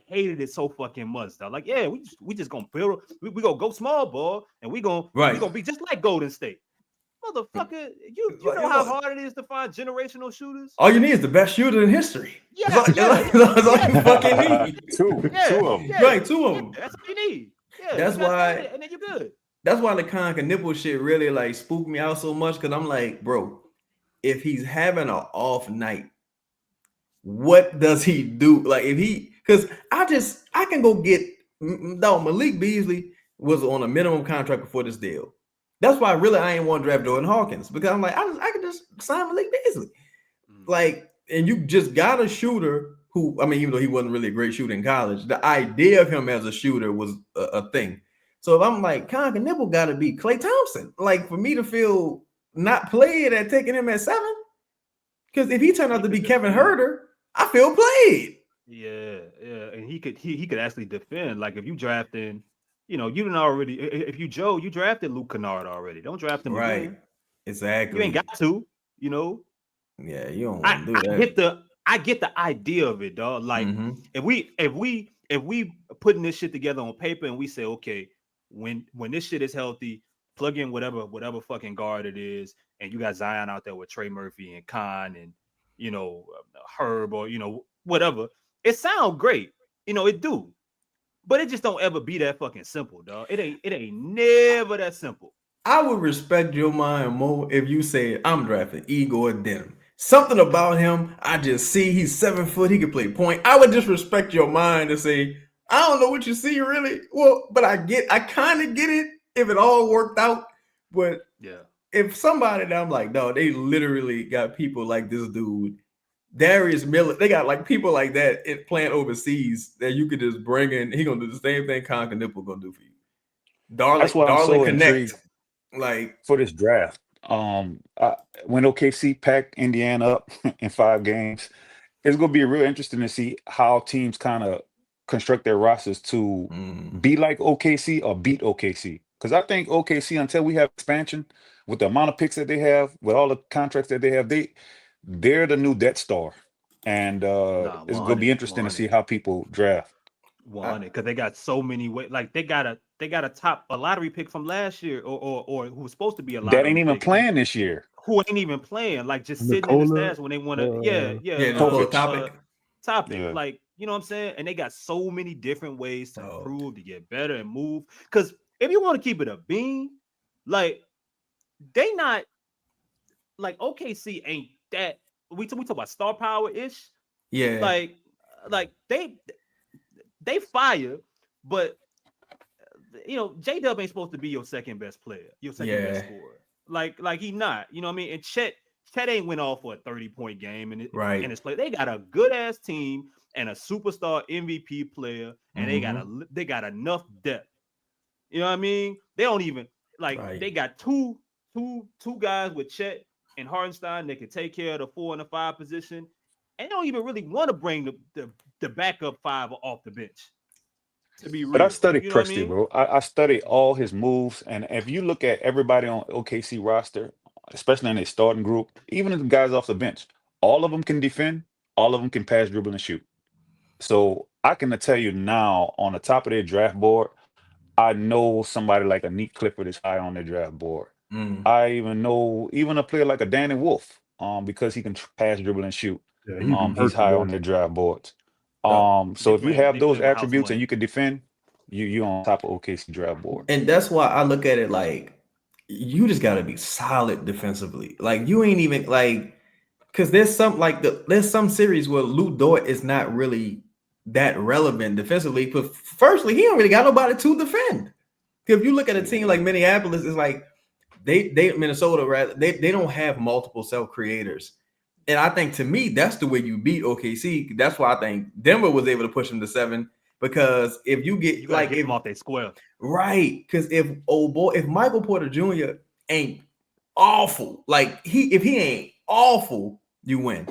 hated it so fucking much, dog. Like, yeah, we just gonna build, we gonna go small ball, and we gonna be just like Golden State. Motherfucker, you know how hard it is to find generational shooters? All you need is the best shooter in history. Yeah, that's all you fucking need. Two of them. Yeah, right, two of them. That's all you need. Yeah, that's why, and then you're good. That's why the conk and nipple shit really like spooked me out so much, because I'm like, bro, if he's having an off night, what does he do? Like, if he, because I can go get, no, Malik Beasley was on a minimum contract before this deal. That's why really I ain't want to draft Jordan Hawkins, because I'm like, I could just sign Malik Beasley. Like, and you just got a shooter who, I mean, even though he wasn't really a great shooter in college, the idea of him as a shooter was a thing. So if I'm like, conk and nipple got to be Klay Thompson, like, for me to feel not played at taking him at 7, because if he turned out to be Kevin Huerter, I feel played. Yeah, and he could actually defend. Like, if you drafting, you didn't already. If you drafted Luke Kennard already. Don't draft him right again. Exactly. You ain't got to. Yeah, you don't want to do that. I get the idea of it, dog. Like, if we putting this shit together on paper and we say, okay, when this shit is healthy, plug in whatever fucking guard it is, and you got Zion out there with Trey Murphy and Khan and Herb or whatever. It sounds great, it do, but it just don't ever be that fucking simple, dog. It ain't never that simple. I would respect your mind more if you said, I'm drafting Igor Denham. Something about him, I just see he's 7 foot, he can play point. I would just respect your mind and say, I don't know what you see really. Well, but I kind of get it if it all worked out. But yeah, if somebody that I'm like, no, they literally got people like this dude, Darius Miller, they got like people like that playing overseas that you could just bring in. He gonna do the same thing conk and nipple gonna do for you. That's why I'm so intrigued, like, for this draft. When OKC packed Indiana up in 5 games, it's gonna be real interesting to see how teams kind of construct their rosters to be like OKC or beat OKC. Because I think OKC, until we have expansion, with the amount of picks that they have, with all the contracts that they have, they're the new Death Star, and it's gonna be interesting to see how people draft. 100, because they got so many ways. Like, they got a lottery pick from last year, or who was supposed to be a lottery that ain't even pick, playing this year. Who ain't even playing? Like, just sitting in the stats when they want to. Topic. Yeah. Like, you know what I'm saying? And they got so many different ways to improve, to get better and move. Because if you want to keep it a bean, like, they not like OKC ain't that. We talk about star power ish. Yeah. Like they fire, but J-Dub ain't supposed to be your second best player, your second best scorer. Like he not, you know what I mean? And Chet ain't went off for a 30-point game in his play. They got a good ass team and a superstar MVP player, and they got enough depth. You know what I mean? They don't even they got two guys with Chet and Hartenstein that can take care of the 4 and the 5 position, and they don't even really want to bring the backup 5 off the bench. To be real. But I studied Presti, bro. I studied all his moves, and if you look at everybody on OKC roster, especially in their starting group, even the guys off the bench, all of them can defend, all of them can pass, dribble, and shoot. So I can tell you now, on the top of their draft board, I know somebody like a Neat Clifford is high on their draft board. I even know a player like a Danny Wolf, because he can pass, dribble, and shoot. He's high on their draft boards. So if you have those attributes and you can defend, you on top of OKC draft board. And that's why I look at it like, you just got to be solid defensively. Like, you ain't even like, because there's some series where Lou Dort is not really that relevant defensively. But firstly, he don't really got nobody to defend. If you look at a team like Minneapolis, it's like Minnesota, right? They don't have multiple self creators. And I think, to me, that's the way you beat OKC. That's why I think Denver was able to push them to 7, because if you get get them off their square, right? Because if Michael Porter Jr. ain't awful, if he ain't awful, you win.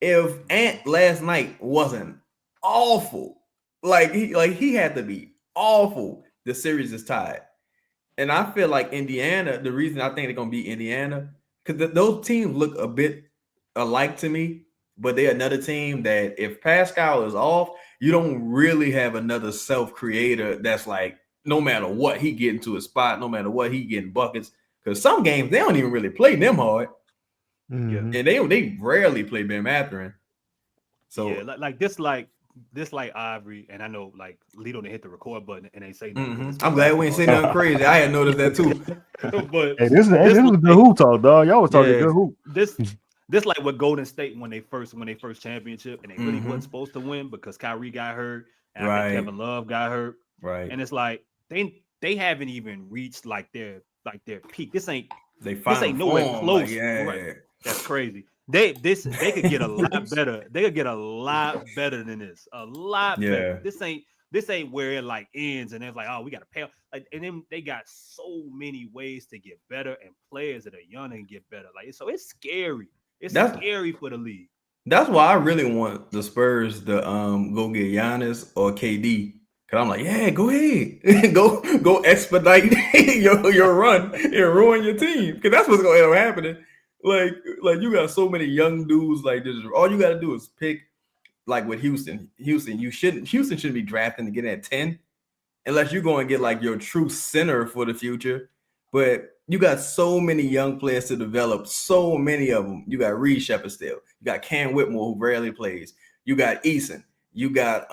If Ant last night wasn't awful, he had to be awful, the series is tied. And I feel like Indiana, the reason I think they're gonna beat Indiana, because those teams look a bit alike to me, but they're another team that if Pascal is off, you don't really have another self-creator that's like, no matter what, he get into a spot, no matter what, he getting buckets. Because some games, they don't even really play them hard. Mm-hmm. And they rarely play Ben Mathurin. So yeah, like this Ivory, and I know like Lito didn't hit the record button and they say nothing. I'm glad we ain't say nothing crazy. I had noticed that too. But hey, this was good hoop talk, dog. Y'all was talking good hoop. This like what Golden State when they first championship and they really wasn't supposed to win because Kyrie got hurt and I think Kevin Love got hurt. Right. And it's like they haven't even reached like their peak. This ain't nowhere close. Like, yeah. Right. That's crazy. They could get a lot better. They could get a lot better than this. A lot better. This ain't where it like ends and it's like, oh, we gotta pay. Like, and then they got so many ways to get better and players that are young and get better. Like, so it's scary. That's scary for the league. That's why I really want the Spurs to go get Giannis or KD. Cause I'm like, yeah, go ahead, go expedite your run and ruin your team. Cause that's what's gonna end up happening. Like you got so many young dudes like this. All you gotta do is pick. Like with Houston, Houston shouldn't be drafting to get at 10 unless you're going to get like your true center for the future. But you got so many young players to develop, so many of them. You got Reed Shepard still. You got Cam Whitmore who rarely plays. You got Eason. You got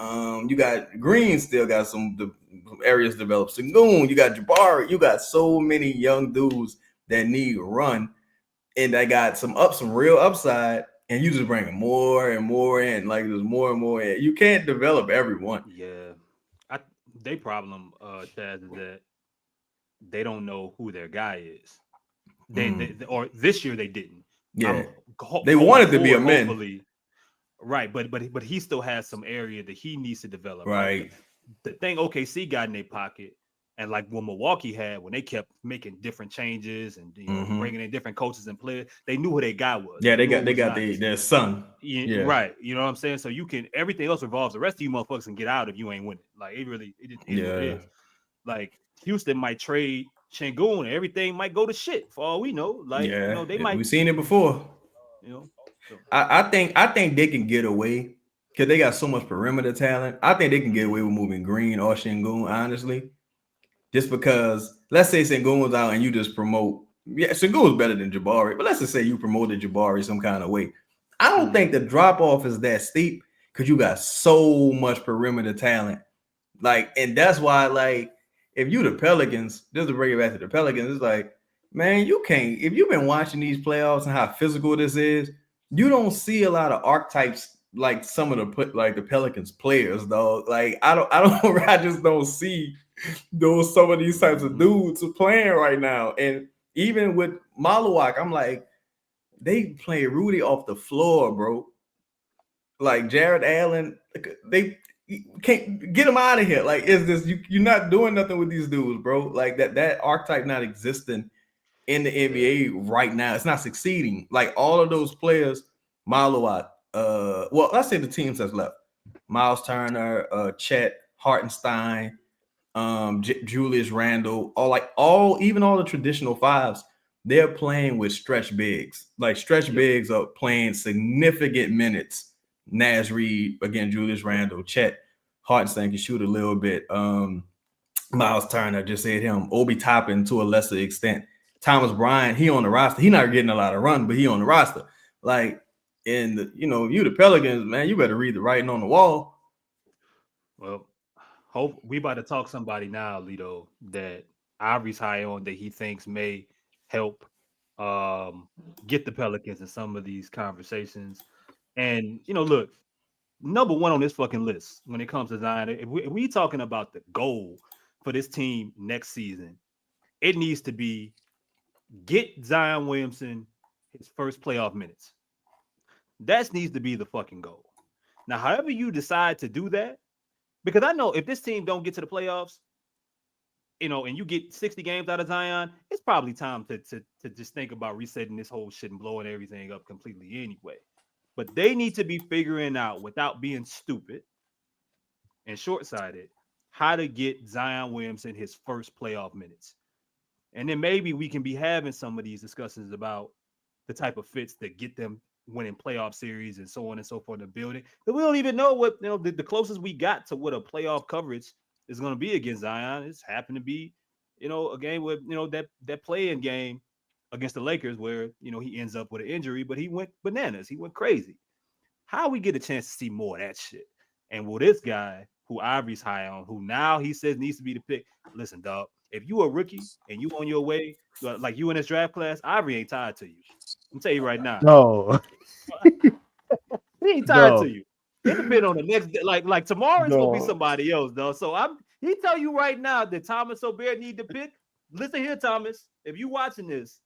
Green still got some areas developed. Sengun. You got Jabari. You got so many young dudes that need run, and they got some real upside. And you just bring more and more in, like there's more and more in. You can't develop everyone. Yeah, they problem, Chaz, is that they don't know who their guy is. They or this year they didn't. Yeah, they wanted to be a man, right? But he still has some area that he needs to develop. Right. Like, the thing OKC got in their pocket. And like what Milwaukee had when they kept making different changes and bringing in different coaches and players, they knew who their guy was. Yeah, they got their son. Yeah, right. You know what I'm saying? So you can everything else revolves. The rest of you motherfuckers can get out if you ain't winning. Like it is. Like Houston might trade Sengun and everything might go to shit for all we know. Like they might. We've seen it before. So. I think they can get away because they got so much perimeter talent. I think they can get away with moving Green or Sengun, honestly. Just because, let's say Sengun was out and you just promote, Sengun was better than Jabari, but let's just say you promoted Jabari some kind of way. I don't think the drop off is that steep because you got so much perimeter talent. Like, and that's why, like, if you the Pelicans, just to bring it back to the Pelicans, it's like, man, you can't. If you've been watching these playoffs and how physical this is, you don't see a lot of archetypes like some of the Pelicans players, though. Like, I just don't see some of these types of dudes are playing right now. And even with Malawak, I'm like, they play Rudy off the floor, bro. Like Jared Allen, they can't get him out of here. Like, is this you're not doing nothing with these dudes, bro? Like that archetype not existing in the NBA right now. It's not succeeding. Like all of those players, Malawak, well, let's say the teams that's left: Miles Turner, Chet, Hartenstein, Julius Randle, even all the traditional fives, they're playing with stretch bigs. Like stretch bigs are playing significant minutes. Naz Reid, again, Julius Randle, Chet, Hartenstein can shoot a little bit. Miles Turner, just said him. Obi Toppin to a lesser extent. Thomas Bryant, he on the roster. He not getting a lot of run, but he on the roster. Like, and you the Pelicans, man, you better read the writing on the wall. Well, hope we about to talk somebody now, Lito, that Ivory's high on that he thinks may help get the Pelicans in some of these conversations. And look, number one on this fucking list when it comes to Zion, if we talking about the goal for this team next season, it needs to be get Zion Williamson his first playoff minutes. That needs to be the fucking goal. Now, however you decide to do that, because I know if this team don't get to the playoffs, and you get 60 games out of Zion, it's probably time to just think about resetting this whole shit and blowing everything up completely anyway. But they need to be figuring out, without being stupid and short-sighted, how to get Zion Williamson his first playoff minutes. And then maybe we can be having some of these discussions about the type of fits that get them winning playoff series and so on and so forth in the building. But we don't even know what, you know, the closest we got to what a playoff coverage is going to be against Zion. It's happened to be, you know, a game with, you know, that play-in game against the Lakers where, you know, he ends up with an injury, but he went bananas. He went crazy. How we get a chance to see more of that shit? And will this guy who Ivory's high on, who now he says needs to be the pick, listen, dog, if you a rookie and you on your way, like you in this draft class, Ivory ain't tied to you. I'm tell you right now. No. He ain't tied to you. It depends on the next day. Like tomorrow it's gonna be somebody else, though. So he tell you right now that Thomas Sorber need to pick. Listen here, Thomas. If you watching this,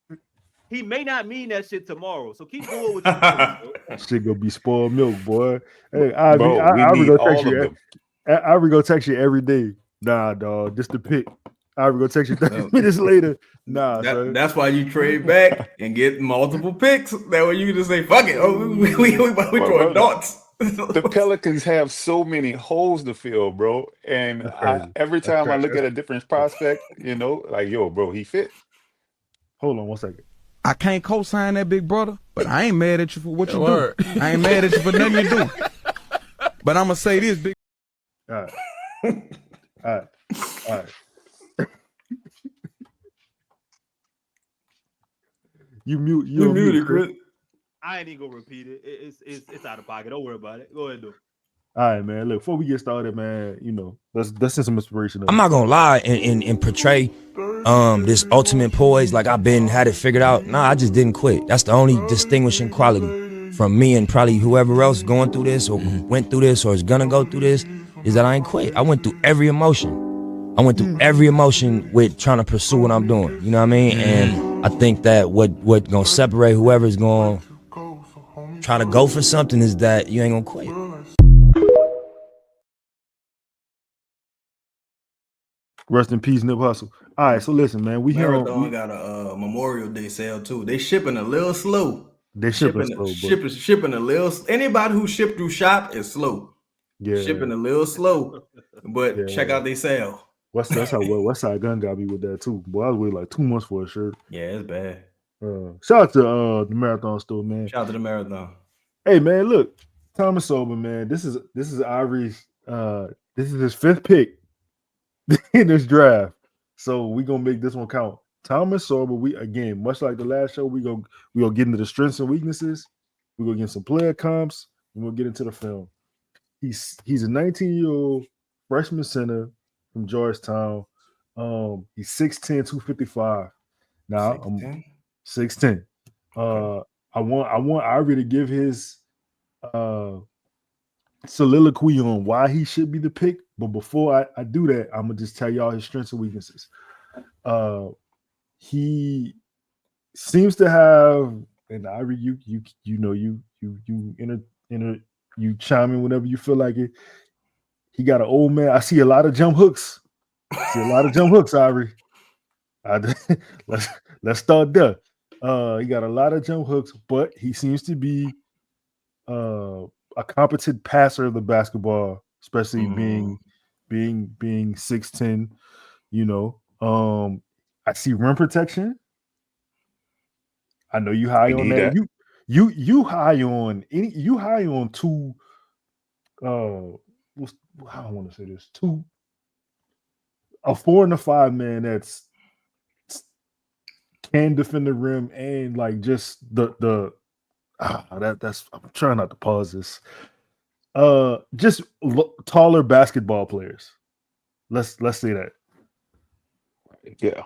he may not mean that shit tomorrow. So keep doing what you're doing. That shit gonna be spoiled milk, boy. Hey, Ivory, Bro, we Ivory need gonna text all you. of them. Ivory gonna text you every day. Nah, dog, just to pick. Ivory gonna text you 30 minutes later. Nah, that's why you trade back and get multiple picks. That way you can just say, "Fuck it, we throwing darts." The Pelicans have so many holes to fill, bro. And every time I look at a different prospect, you know, like, yo, bro, he fit. Hold on 1 second. I can't co-sign that, big brother, but I ain't mad at you for what you do. I ain't mad at you for nothing you do. But I'm gonna say this, big. All right. You muted, Chris. I ain't even gonna repeat it. It's out of pocket. Don't worry about it. Go ahead, do. All right, man. Look, before we get started, man, you know, let's send some inspiration. I'm not gonna lie and portray this ultimate poise like I've had it figured out. Nah, I just didn't quit. That's the only distinguishing quality from me and probably whoever else going through this or went through this or is gonna go through this, is that I ain't quit. I went through every emotion. I went through every emotion with trying to pursue what I'm doing. You know what I mean? And I think that what gonna separate whoever's gonna try to go for something is that you ain't gonna quit. Rest in peace, Nip Hustle. All right, so listen, man. Marathon got a Memorial Day sale too. They shipping a little slow. They shipping slow. Shipping a little. Anybody who shipped through shop is slow. Yeah, shipping a little slow. But check out their sale. That's how Westside Gun got me with that too. Boy, I was waiting like 2 months for a shirt. Yeah, it's bad. Shout out to the Marathon store, man. Shout out to the Marathon. Hey, man, look, Thomas Sorber, man. This is Ivory's. This is his 5th pick in this draft. So we gonna make this one count. Thomas Sorber. We again, much like the last show, we gonna get into the strengths and weaknesses. We gonna get some player comps. And we'll get into the film. He's a 19-year-old freshman center from Georgetown. He's 6'10", 255. Now 6'10". I'm 6'10". I want Ivory to give his soliloquy on why he should be the pick. But before I do that, I'm gonna just tell y'all his strengths and weaknesses. He seems to have, and Ivory, you chime in whenever you feel like it. He got an old man. I see a lot of jump hooks. Ivory. Let's start there. He got a lot of jump hooks, but he seems to be a competent passer of the basketball, especially being 6'10". You know, I see rim protection. I know you high on that. You high on any. You high on two. I don't want to say this. A 4 and a 5 man that's can defend the rim and like just that's. I'm trying not to pause this. Just taller basketball players. Let's say that. Yeah.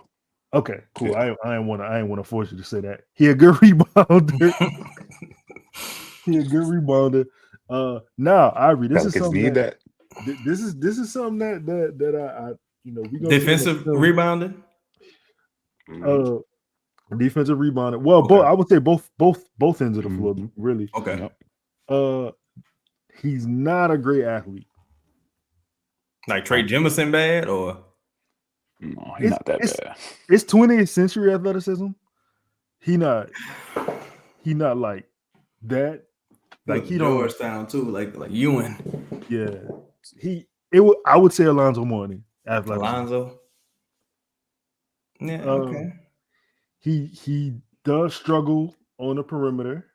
Okay. Cool. Yeah. I ain't want to force you to say that. He a good rebounder. Now Ivory, this is something that. This is something that I we gonna defensive rebounder. Defensive rebounder. Well, okay. I would say both ends of the floor, really. Okay. He's not a great athlete. Like Trey Jemison bad or no, he's not that bad. It's 20th century athleticism. He not like that. Like he don't Georgetown too, like Ewan. Yeah. I would say Alonzo Mourning. Alonzo. Yeah, okay. He does struggle on the perimeter.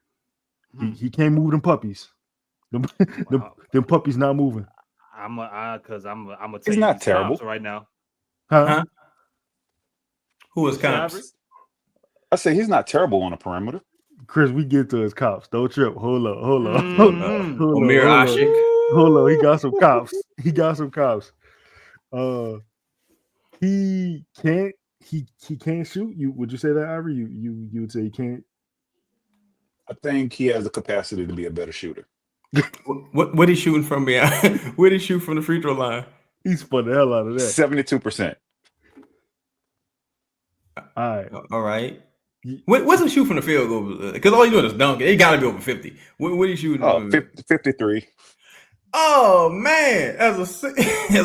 He can't move them puppies. Them puppies not moving. I'm gonna tell He's you not these terrible. comps right now. Huh? Who is Ivory? comps? I say he's not terrible on the perimeter. Chris, we get to his cops. Don't trip. Hold up. Amir Ashik. Hold on. He got some cops. He can't shoot. Would you say that, Ivory? You would say he can't? I think he has the capacity to be a better shooter. What he shooting from behind? Where did he shoot from the free throw line? He spun the hell out of that. 72%. All right. What's he shoot from the field goal? Because all you doing is dunk. It got to be over 50. What he shooting? Oh, 53. Oh man, as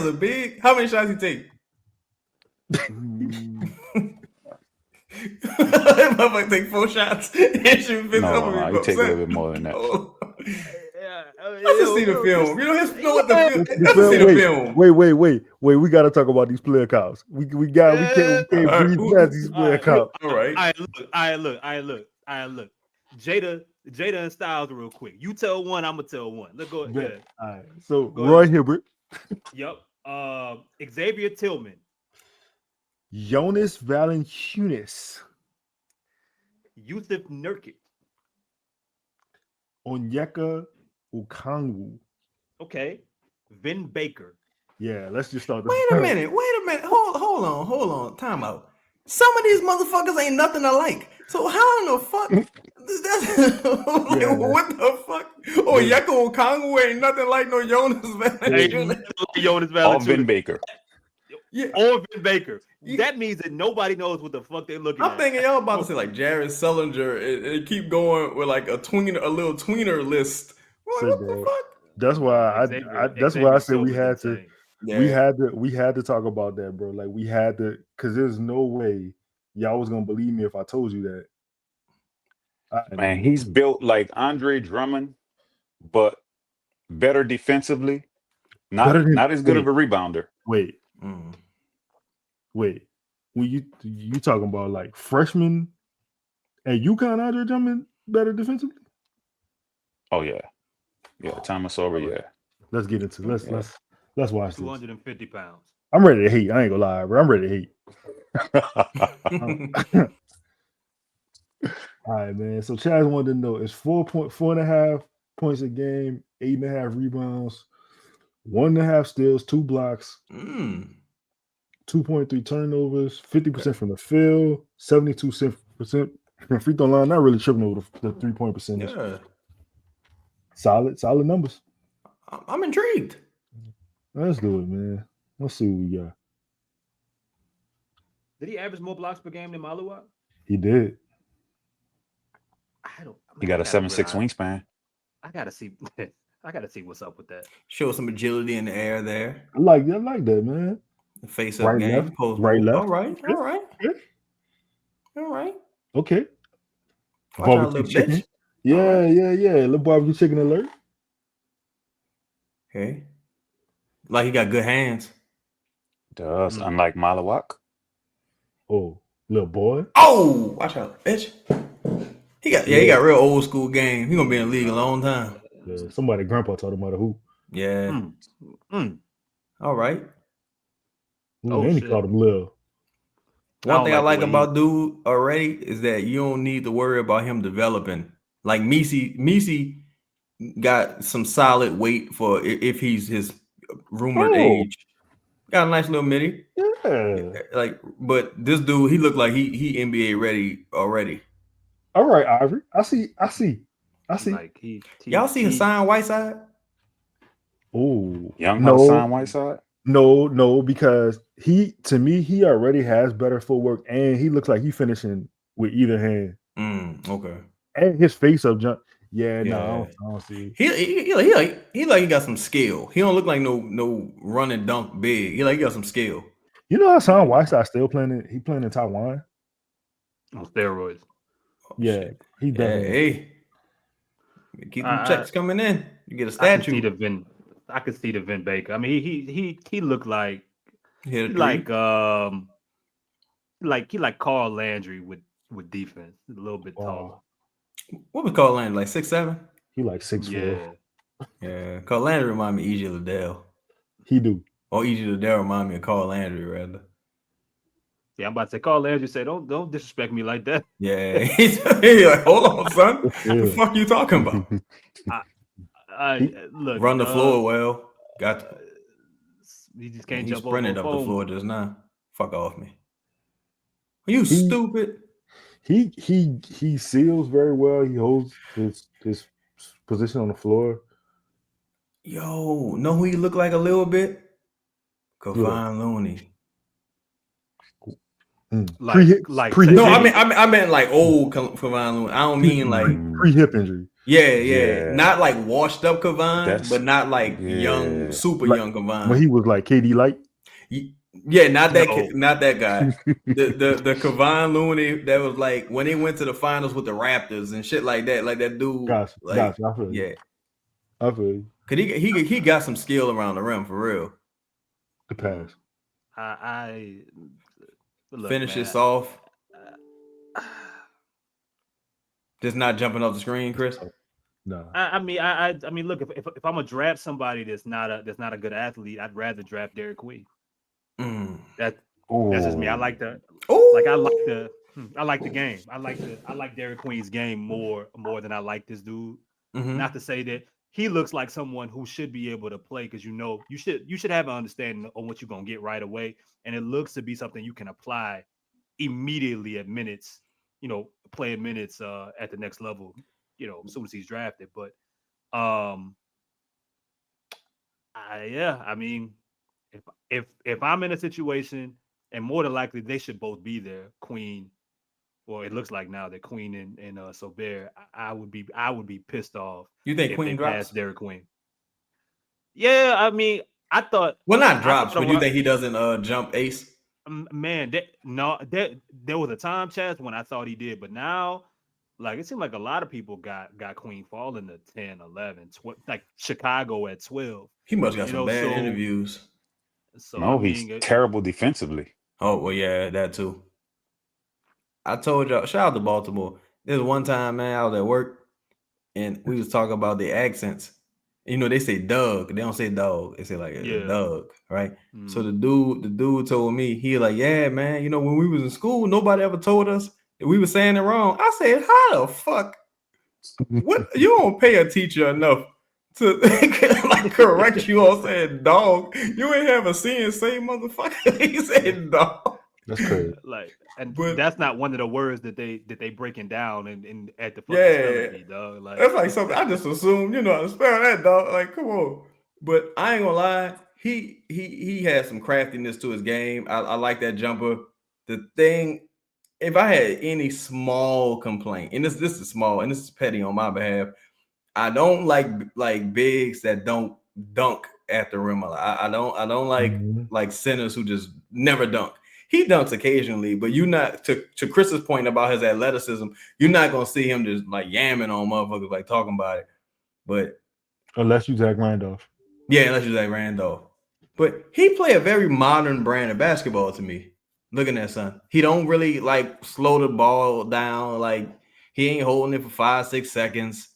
a big, how many shots he take? Motherfucker take 4 shots and shoot 50. No, he take a little bit more than that. Let's just see the film. You know what the film. Let's see the film. Wait. We got to talk about these player cops. We can't breathe past these player cops. All right. I look. Jada and Styles real quick. You tell one, I'm gonna tell one. Let's go ahead. All right. So Roy Hibbert. Yep. Xavier Tillman. Jonas Valanciunas. Yusuf Nurkic. Onyeka Okongwu. Okay. Vin Baker. Yeah, let's just start. Wait a minute. Hold on. Time out. Some of these motherfuckers ain't nothing alike. So how in the fuck? What the fuck? Oh, Yeko Okongwu ain't nothing like no Jonas Valanciunas. All Vin Baker. Yeah. Or Vin Baker. That means that nobody knows what the fuck they're looking at. I'm thinking y'all about to say like Jared Sullinger and keep going with like a little tweener list. What the fuck? That's why I said we had to. Yeah. We had to talk about that, bro. Like we had to, because there's no way y'all was gonna believe me if I told you that. Man, he's built like Andre Drummond, but better defensively. Not as good of a rebounder. Wait. When you talking about like freshman at UConn, Andre Drummond better defensively? Oh yeah. Thomas Sorber, yeah. Let's get into let's watch this. 250 pounds. I'm ready to hate. I ain't gonna lie, bro. I'm ready to hate. All right, man. So Chaz wanted to know: it's 4.5 points a game, 8.5 rebounds, 1.5 steals, 2 blocks, 2.3 turnovers, 50% from the field, 72% from free throw line. Not really tripping over the 3-point percentage. Yeah. Solid numbers. I'm intrigued. Let's do it, man. Let's see what we got. Did he average more blocks per game than Maluwa? He did. He got a 7'6" wingspan. I gotta see what's up with that. Show some agility in the air there. I like that, man. The face up game. Left, right, left. All right. Okay. Watch out, little bitch. Yeah. Little barbecue chicken alert. Okay. Like he got good hands. Does, unlike Malawak. Oh, little boy. Oh, watch out, bitch. He got real old school game. He gonna be in the league a long time. Yeah, somebody grandpa taught him how to hoop. Yeah. All right. And he called him Lil. One thing I like about dude already is that you don't need to worry about him developing. Like Missi got some solid weight for if he's his rumored age. Got a nice little midi. Yeah. But this dude, he looked like he NBA ready already. All right, Ivory. I see. Like y'all see Hassan Whiteside? Oh, young Hassan Whiteside? No, because he already has better footwork, and he looks like he finishing with either hand. Okay. And his face up jump. Yeah. No, I don't see. He got some skill. He don't look like no run and dunk big. He got some skill. You know Hassan Whiteside still playing? He playing in Taiwan on steroids. Yeah, he definitely. Hey, keep them checks coming in. You get a statue. I could see the Vin Baker. I mean, he looked like like Carl Landry with defense, a little bit taller. What was Carl Landry, like 6'7"? He like 6'4". Yeah. Carl Landry remind me of E.J. Liddell. He do. Or E.J. Liddell remind me of Carl Landry, rather. Yeah, I'm about to say, Carl Landry say, don't disrespect me like that. Yeah. He's like, hold on, son. What the fuck you talking about? Look, run the floor well. Got he just can't he jump sprinted over up the floor phone. just now. Fuck off me. Are you stupid? He seals very well. He holds his position on the floor. Yo, know who he look like a little bit? Kevon Looney. No, I meant like old Kevon Looney. I don't mean like pre-hip injury. Yeah. Not like washed up Kevon, but not like young, super young Kevon. When he was like KD light. Yeah, not that guy. the Kevon Looney that was like when they went to the finals with the Raptors and shit like that. Like that dude. Gotcha. I feel you. I feel you. Cause he got some skill around the rim for real. The pass. Finish this off. Just not jumping off the screen, Chris. No. I mean, look, if I'm gonna draft somebody that's not a good athlete, I'd rather draft Derek Queen. That's just me. I like the game. I like Derek Queen's game more than I like this dude. Not to say that he looks like someone who should be able to play, because you should have an understanding on what you're gonna get right away, and it looks to be something you can apply immediately at minutes. Playing minutes at the next level. As soon as he's drafted, but I mean, if I'm in a situation, and more than likely they should both be there, Queen. Well, it looks like now that Queen and Sorber, I would be pissed off. You think Queen drops? Derek Queen? Yeah, I mean, I thought. Well, not drops, but you think he doesn't jump ace? Man, there was a time, Chaz, when I thought he did, but now, like, it seemed like a lot of people got Queen falling to 10, 11, 12, like Chicago at 12. He must got some bad interviews. So he's terrible defensively. Oh, well, yeah, that too. I told y'all, shout out to Baltimore. There's one time, man, I was at work, and we was talking about the accents. They say Doug. They don't say dog. They say like Doug, right? So the dude told me, he like, yeah, man, when we was in school, nobody ever told us that we were saying it wrong. I said, how the fuck? What? You don't pay a teacher enough to like correct you on saying dog. You ain't have a CNC, motherfucker. He said dog. That's crazy. But that's not one of the words that they breaking down and at the fucking spelling, dog. Like, that's like something I just assumed, how to spell that, dog. Like, come on. But I ain't gonna lie, he has some craftiness to his game. I like that jumper. The thing, if I had any small complaint, and this is small, and this is petty on my behalf, I don't like bigs that don't dunk at the rim. I don't like centers who just never dunk. He dunks occasionally, but you're not, to Chris's point about his athleticism, you're not gonna see him just like yamming on motherfuckers, like talking about it. But unless you Zach Randolph. Yeah, unless you Zach Randolph. But he play a very modern brand of basketball to me. Looking at son. He don't really like slow the ball down. Like he ain't holding it for 5-6 seconds.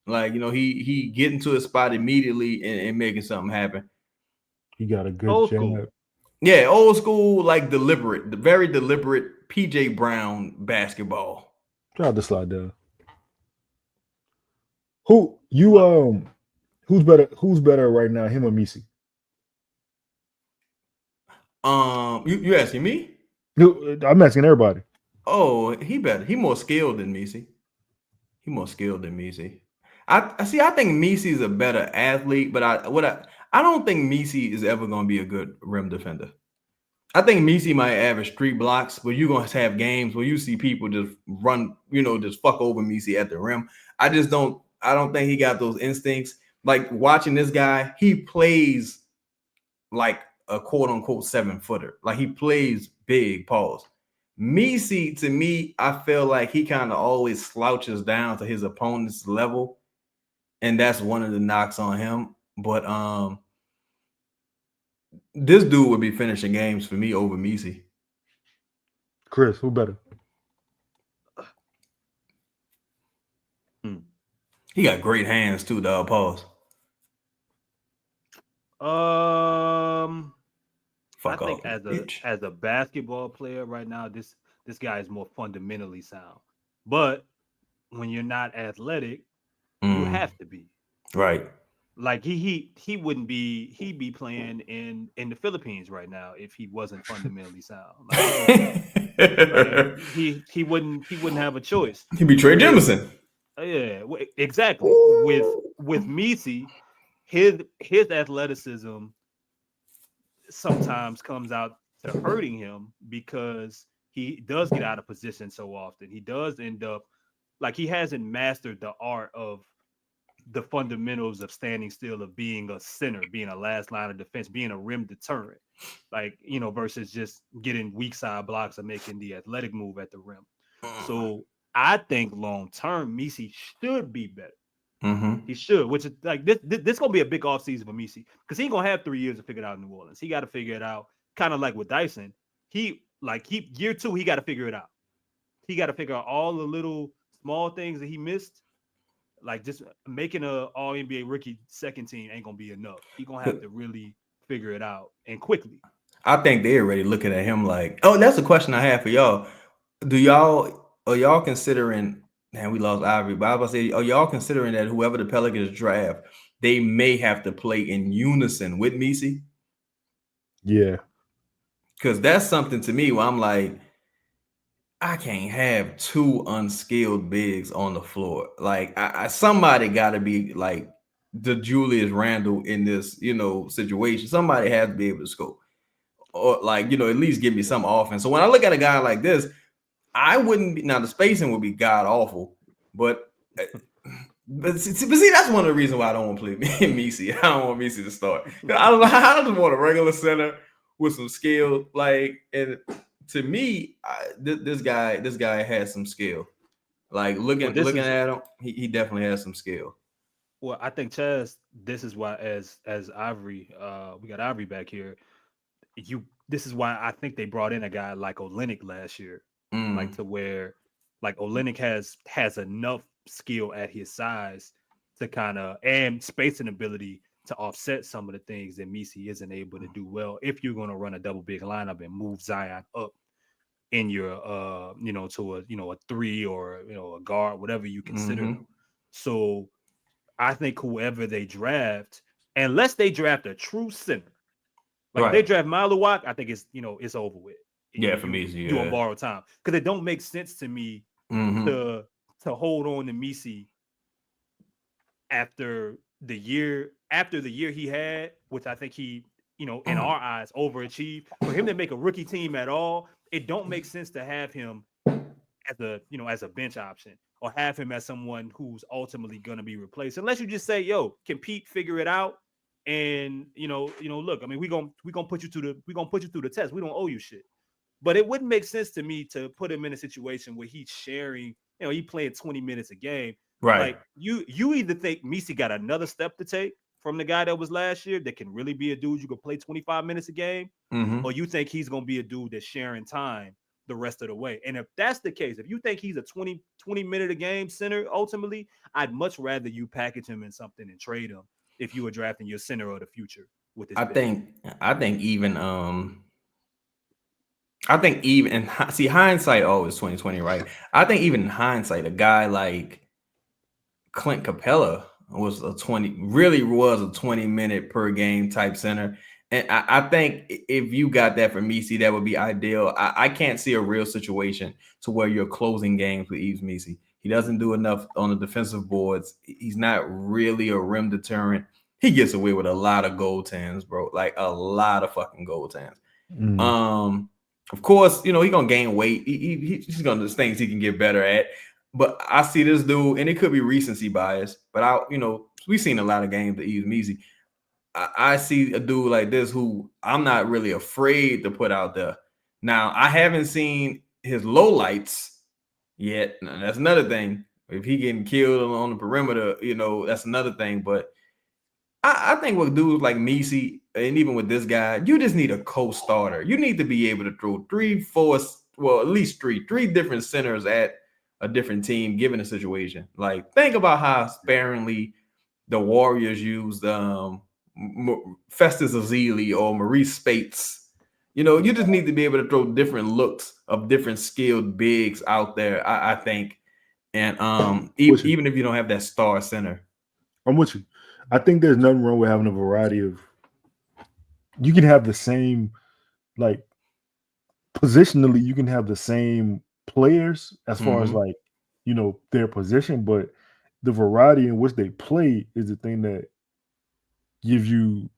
Like, he get into his spot immediately and making something happen. He got a good jab. Yeah, old school, like very deliberate PJ Brown basketball. Try to slide down. Who's better right now, him or Missi? You asking me? I'm asking everybody. Oh, he better. He more skilled than Missi. I think Missi is a better athlete, but I don't think Missi is ever going to be a good rim defender. I think Missi might average 3 blocks, but you're going to have games where you see people just run, just fuck over Missi at the rim. I don't think he got those instincts. Like watching this guy, he plays like a quote unquote 7-footer. Like he plays big, pause. Missi, to me, I feel like he kind of always slouches down to his opponent's level. And that's one of the knocks on him. But this dude would be finishing games for me over Missi. Chris, who better? He got great hands too, dog. Pause. I think as a basketball player right now, this guy is more fundamentally sound. But when you're not athletic, you have to be. Right. Like he wouldn't be, he'd be playing in the Philippines right now if he wasn't fundamentally sound. Like he wouldn't have a choice. He'd be Trey Jemison. Yeah, exactly. With Missi, his athleticism sometimes comes out to hurting him because he does get out of position so often. He does end up like he hasn't mastered the art of the fundamentals of standing still, of being a center, being a last line of defense, being a rim deterrent, like, you know, versus just getting weak side blocks or making the athletic move at the rim. So I think long term, Missi should be better. He should, which is like this gonna be a big offseason for Missi because he ain't gonna have 3 years to figure it out in New Orleans. He got to figure it out, kind of like with Dyson. Year 2, he got to figure it out. He got to figure out all the little small things that he missed. Like just making a All NBA rookie second team ain't gonna be enough. He gonna have to really figure it out and quickly. I think they're already looking at him like, oh, that's a question I have for y'all. Are y'all considering? Man, we lost Ivory, but I was about to say, are y'all considering that whoever the Pelicans draft, they may have to play in unison with Missi? Yeah, because that's something to me where I'm like, I can't have 2 unskilled bigs on the floor. Like, somebody got to be like the Julius Randle in this, you know, situation. Somebody has to be able to score, or like, you know, at least give me some offense. So when I look at a guy like this, I wouldn't be, now the spacing would be god awful, but see, that's one of the reasons why I don't want to play Missi. I don't want Missi to start. I just want a regular center with some skill. Like, and to me, this guy has some skill. Like looking at him, he definitely has some skill. Well, I think Chaz, this is why as Ivory, we got Ivory back here. This is why I think they brought in a guy like Olynyk last year, like to where like Olynyk has enough skill at his size to kind of, and spacing ability to offset some of the things that Missi isn't able to do well. If you're going to run a double big lineup and move Zion up in your you know, to a 3 or, you know, a guard, whatever you consider. So I think whoever they draft, unless they draft a true center, like if they draft Maluwak, I think it's, you know, it's over with. Yeah, for me, yeah. Doing borrowed time, because it don't make sense to me to hold on to Missi after the year he had, which I think he, you know, in our eyes, overachieved. For him to make a rookie team at all, it don't make sense to have him as a, you know, as a bench option, or have him as someone who's ultimately going to be replaced, unless you just say, yo, compete, figure it out. And you know, look, I mean, we're gonna put you through the test. We don't owe you shit. But it wouldn't make sense to me to put him in a situation where he's sharing, you know, he playing 20 minutes a game. Right. Like you either think Missi got another step to take from the guy that was last year that can really be a dude you could play 25 minutes a game, or you think he's gonna be a dude that's sharing time the rest of the way. And if that's the case, if you think he's a 20 minute a game center, ultimately, I'd much rather you package him in something and trade him if you were drafting your center of the future with this. I think even see, hindsight always 2020, right? I think even in hindsight, a guy like Clint Capella was a 20-minute per game type center. And I think if you got that for Missi, that would be ideal. I can't see a real situation to where you're closing games with Yves Missi. He doesn't do enough on the defensive boards. He's not really a rim deterrent. He gets away with a lot of goaltends, bro. Like a lot of fucking goaltends. Of course, you know, he's gonna gain weight. He's gonna do things he can get better at. But I see this dude, and it could be recency bias, but we've seen a lot of games that Yves Missi. I see a dude like this who I'm not really afraid to put out there. Now, I haven't seen his lowlights yet. Now, that's another thing. If he getting killed on the perimeter, you know, that's another thing. But I think with dudes like Missi, and even with this guy, you just need a co-starter. You need to be able to throw 3, 4, well, at least three different centers at a different team given the situation. Like, think about how sparingly the Warriors used Festus Ezeli or Maurice Spates. You know, you just need to be able to throw different looks of different skilled bigs out there, I think. And even if you don't have that star center. I'm with you. I think there's nothing wrong with having a variety of. You can have the same, like, positionally, you can have the same players as far as, like, you know, their position, but the variety in which they play is the thing that gives you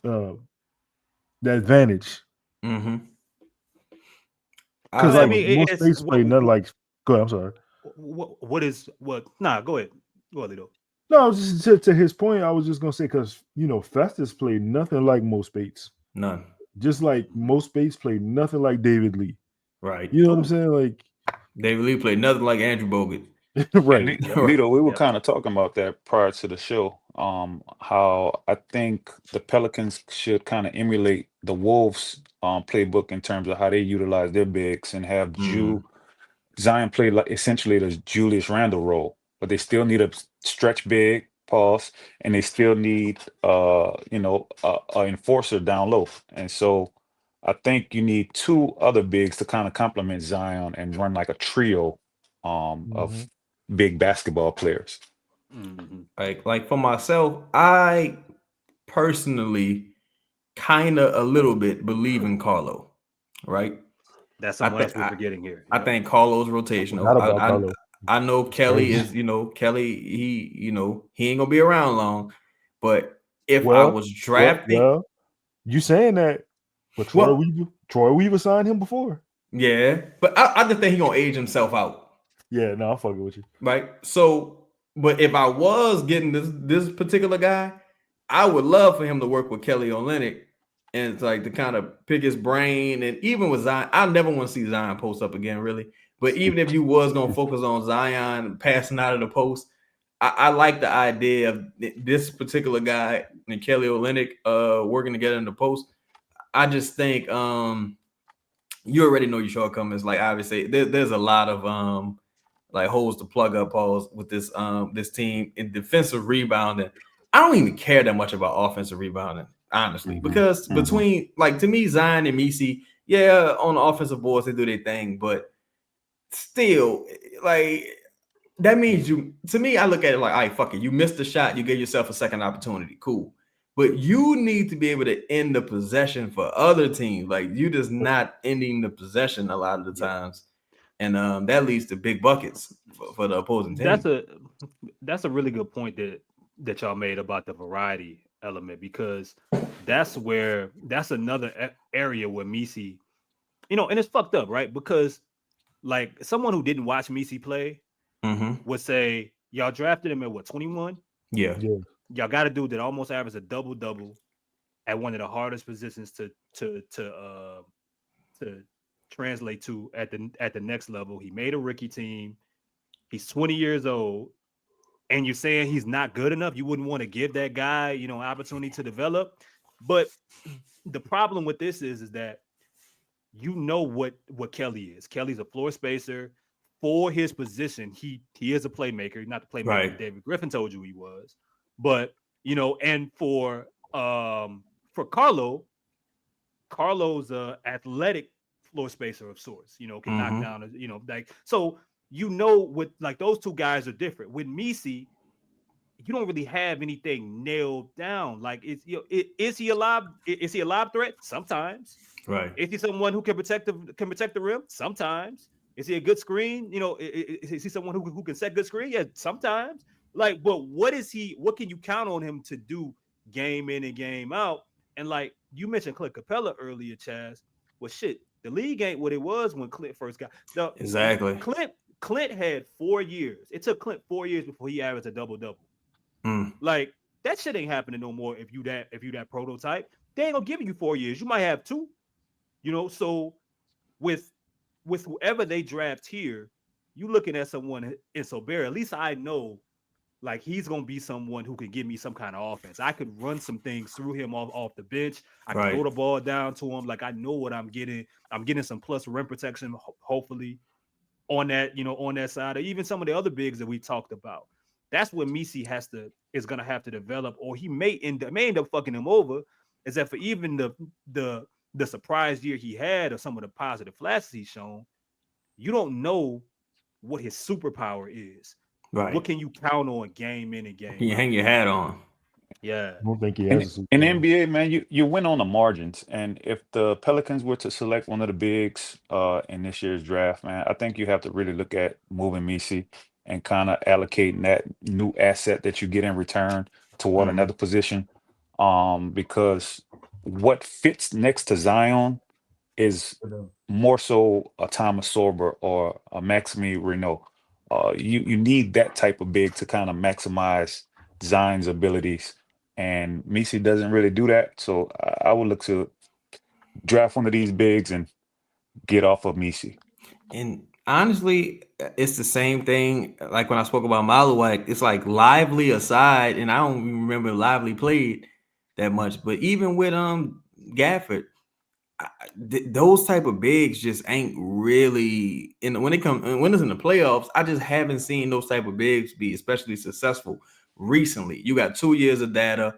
the advantage. Mm-hmm. Because, like, most states play nothing like. Go ahead. I'm sorry. Nah, go ahead. Go ahead, Lito. No, I was just to his point. I was just gonna say because, you know, Festus played nothing like Mo Spates. None. Just like Mo Spates played nothing like David Lee. Right. You know what I'm saying? Like, David Lee played nothing like Andrew Bogut. Right. Lito, we were kind of talking about that prior to the show. How I think the Pelicans should kind of emulate the Wolves playbook in terms of how they utilize their bigs and have Zion play like essentially the Julius Randle role, but they still need a stretch big, pause, and they still need an enforcer down low. And so I think you need two other bigs to kind of complement Zion and run like a trio of big basketball players. Like for myself, I personally kind of a little bit believe in Carlo, right? That's someone else we're forgetting here. I think Carlo's rotational. I know Kelly is, Kelly, he ain't gonna be around long. But if I was drafting, you saying that, but Troy Weaver signed him before. Yeah, but I just think he gonna age himself out. Yeah, no, I'm fucking with you. Right. So, but if I was getting this particular guy, I would love for him to work with Kelly Olynyk and it's like to kind of pick his brain. And even with Zion, I never want to see Zion post up again, really. But even if you was gonna focus on Zion passing out of the post, I like the idea of this particular guy and Kelly Olynyk working together in the post. I just think you already know your shortcomings. Like obviously, there's a lot of like holes to plug up holes with this team in defensive rebounding. I don't even care that much about offensive rebounding, honestly, because between like to me, Zion and Missi, yeah, on the offensive boards they do their thing, but still, like that means to me, I look at it like, all right, fuck it, you missed the shot, you gave yourself a second opportunity, cool. But you need to be able to end the possession for other teams. Like you just not ending the possession a lot of the times. And that leads to big buckets for the opposing team. That's a really good point that y'all made about the variety element, because that's another area where Missi, and it's fucked up, right? Because like someone who didn't watch Missi play would say, y'all drafted him at what, 21? Yeah. Y'all got a dude that almost averaged a double-double at one of the hardest positions to translate to at the next level. He made a rookie team. He's 20 years old, and you're saying he's not good enough. You wouldn't want to give that guy, an opportunity to develop. But the problem with this is that what Kelly is. Kelly's a floor spacer for his position. He is a playmaker, not the playmaker that David Griffin told you he was. But and for Carlo's athletic floor spacer of sorts, can knock down, like, so with like those two guys are different. With Missi, you don't really have anything nailed down. Like, is he a lob threat? Sometimes. Right. Is he someone who can protect the rim? Sometimes. Is he a good screen? Is he someone who can set good screen? Yeah, sometimes. Like, but what can you count on him to do game in and game out? And like you mentioned Clint Capella earlier, Chaz. Well, shit, the league ain't what it was when Clint first got. Exactly. Clint had 4 years. It took Clint 4 years before he averaged a double-double. Like, that shit ain't happening no more if you that prototype. They ain't gonna give you 4 years. You might have 2. So with whoever they draft here, you looking at someone in Sorber. At least I know, like, he's gonna be someone who can give me some kind of offense. I could run some things through him off the bench. I can throw the ball down to him. Like, I know what I'm getting. I'm getting some plus rim protection, hopefully. on that side, or even some of the other bigs that we talked about. That's what Missi is gonna have to develop, or he may end up fucking him over. Is that for even the surprise year he had, or some of the positive flashes he's shown, you don't know what his superpower is. Right. What can you count on game in and game out? Can you hang your hat on? Yeah. I don't think he has in the NBA, man, you win on the margins. And if the Pelicans were to select one of the bigs in this year's draft, man, I think you have to really look at moving Missi and kind of allocating that new asset that you get in return toward another position. Because what fits next to Zion is more so a Thomas Sorber or a Maxime Renault. You need that type of big to kind of maximize Zion's abilities, and Missi doesn't really do that. So I would look to draft one of these bigs and get off of Missi. And honestly, it's the same thing. Like when I spoke about Malawak, it's like Lively aside, and I don't even remember Lively played that much. But even with Gafford, those type of bigs just ain't really when it's in the playoffs. I just haven't seen those type of bigs be especially successful recently. You got 2 years of data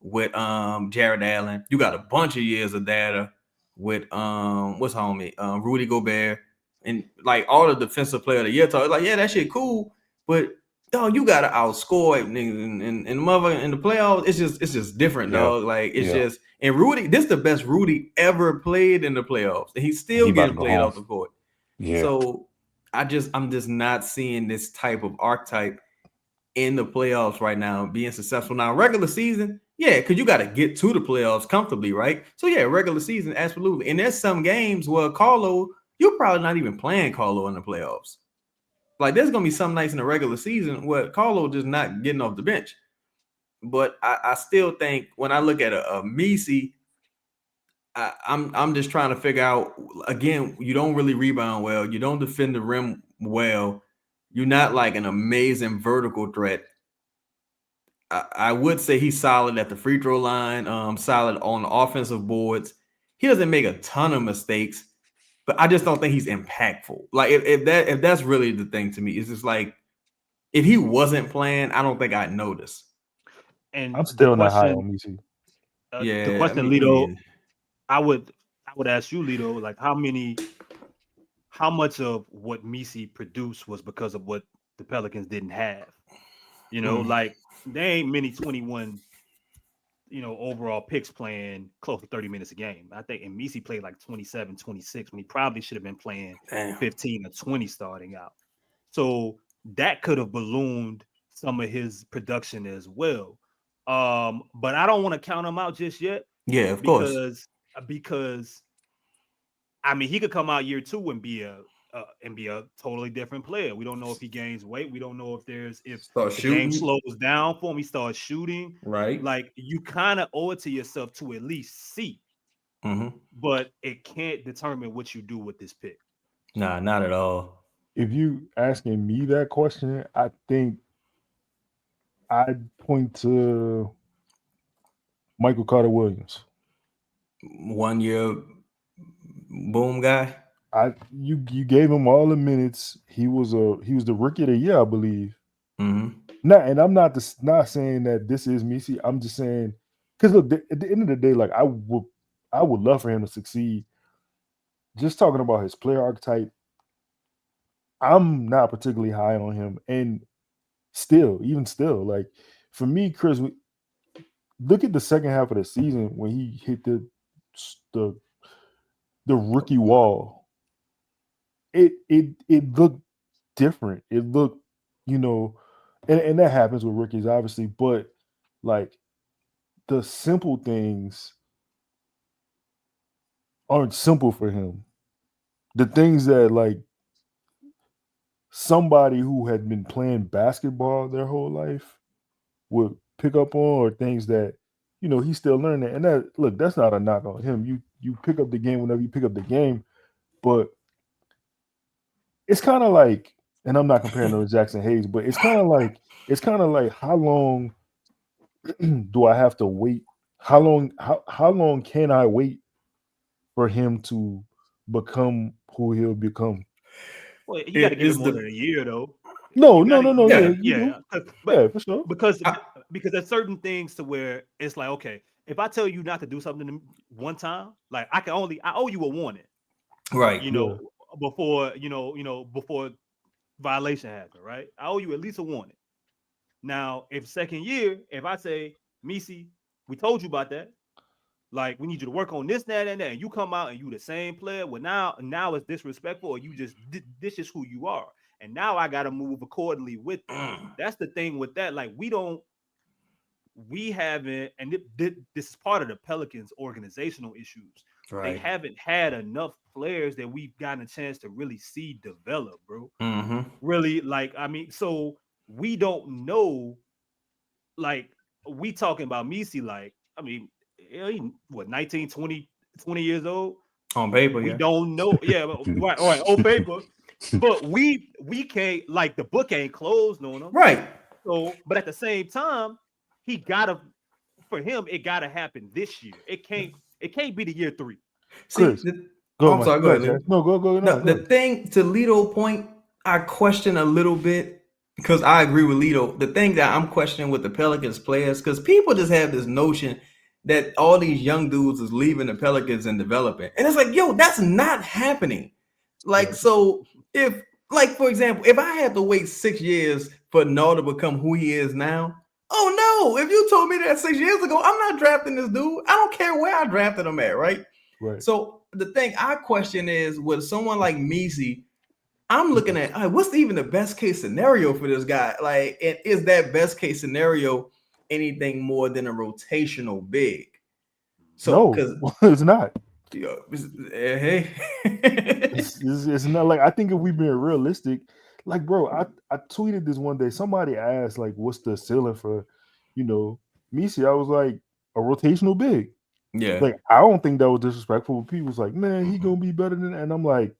with Jared Allen. You got a bunch of years of data with Rudy Gobert, and like all the defensive player of the year talk. Like, yeah, that shit cool, but dog, you gotta outscore niggas and mother in the playoffs. It's just different, dog. Like it's just, and Rudy, this is the best Rudy ever played in the playoffs, and he's still getting played off the court. Yeah. So I'm just not seeing this type of archetype in the playoffs right now being successful. Now, regular season, yeah, because you got to get to the playoffs comfortably, right? So yeah, regular season, absolutely. And there's some games where Carlo, you're probably not even playing Carlo in the playoffs. Like there's gonna be some nights in the regular season where Carlo just not getting off the bench. But I still think when I look at a Missi, I'm just trying to figure out, again, you don't really rebound well, you don't defend the rim well, you're not like an amazing vertical threat. I would say he's solid at the free throw line, solid on the offensive boards. He doesn't make a ton of mistakes, but I just don't think he's impactful. Like if that's really the thing to me, it's just like if he wasn't playing, I don't think I'd notice. And I'm still not high on Missi. The question, Lito, I would ask you, Lito, like how much of what Missi produced was because of what the Pelicans didn't have? Like there ain't many 21, overall picks playing close to 30 minutes a game. I think, and Missi played like 27, 26 when he probably should have been playing 15 or 20 starting out. So that could have ballooned some of his production as well. But I don't want to count him out just yet. Yeah, of course. Because I mean, he could come out year 2 and be a totally different player. We don't know if he gains weight. We don't know if the game slows down for him. He starts shooting. Right. Like you kind of owe it to yourself to at least see. But it can't determine what you do with this pick. Nah, not at all. If you asking me that question, I think I'd point to Michael Carter Williams. 1 year boom guy. You gave him all the minutes. He was the rookie of the year, I believe. And I'm not saying that this is Missi. I'm just saying, because look, at the end of the day, like I would love for him to succeed. Just talking about his player archetype, I'm not particularly high on him. And even still, like for me, Chris, look at the second half of the season when he hit the rookie wall. It looked different. It looked, and that happens with rookies, obviously, but like the simple things aren't simple for him. The things that like somebody who had been playing basketball their whole life would pick up on, or things that, he's still learning. And that's not a knock on him. You pick up the game whenever you pick up the game, but it's kind of like, and I'm not comparing to Jackson Hayes, but it's kind of like how long do I have to wait? How long can I wait for him to become who he'll become? Well, you got to give him more than a year, though. No. Yeah, for sure. Because there's certain things to where it's like, okay, if I tell you not to do something one time, like I owe you a warning, right? Before before violation happens, right? I owe you at least a warning. Now, if second year, if I say, Missi, we told you about that. Like, we need you to work on this, that, and that. And you come out and you the same player. Well, now it's disrespectful, or you just this is who you are. And now I gotta move accordingly with it. That's the thing with that. Like, we haven't, and this is part of the Pelicans organizational issues. Right. They haven't had enough players that we've gotten a chance to really see develop, bro. Really, like, I mean, so we don't know, like, we talking about Missi, like, I mean, what, 19, 20 years old? On paper, we don't know. Yeah, right, on paper. But we can't, like, the book ain't closed on him. Right. So, but at the same time, it gotta happen this year. It can't be the year 3. Chris, I'm sorry, go ahead. No, go. The thing, to Lito's point, I question a little bit, because I agree with Lito. The thing that I'm questioning with the Pelicans players, because people just have this notion that all these young dudes is leaving the Pelicans and developing. And it's like, yo, that's not happening. Like, so if, like, for example, if I had to wait 6 years for Nard to become who he is now, oh no, if you told me that 6 years ago, I'm not drafting this dude. I don't care where I drafted him at, right? So the thing I question is, with someone like Missi, I'm looking at, what's even the best case scenario for this guy? Like, and is that best case scenario anything more than a rotational big? So, no, it's not. Hey, it's not. Like, I think if we've been realistic, like, bro, I tweeted this one day. Somebody asked, like, what's the ceiling for, Missi? I was like, a rotational big. Yeah. Like, I don't think that was disrespectful. People was like, man, he gonna be better than that. And I'm like,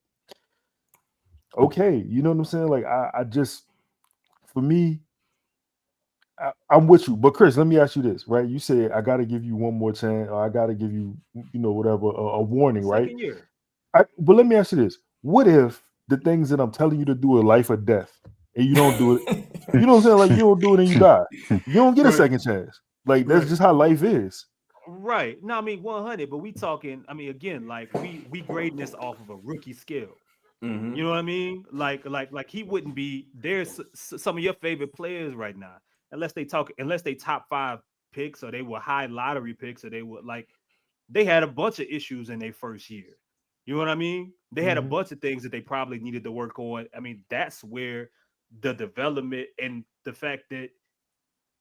okay, you know what I'm saying? Like, I just, for me, I'm with you. But Chris, let me ask you this, right? You said I got to give you one more chance, or I got to give you, whatever, a warning, right? Year. But let me ask you this: what if the things that I'm telling you to do are life or death, and you don't do it? You know what I'm saying? Like, you don't do it and you die. You don't get a second chance. Like, that's just how life is. Right. No, I mean 100. But we talking. I mean, again, like, we grading this off of a rookie scale. Mm-hmm. You know what I mean? Like he wouldn't be. There's some of your favorite players right now, unless they top 5 picks, or they were high lottery picks, or they were, like, they had a bunch of issues in their first year. You know what I mean? They had a bunch of things that they probably needed to work on. I mean, that's where the development and the fact that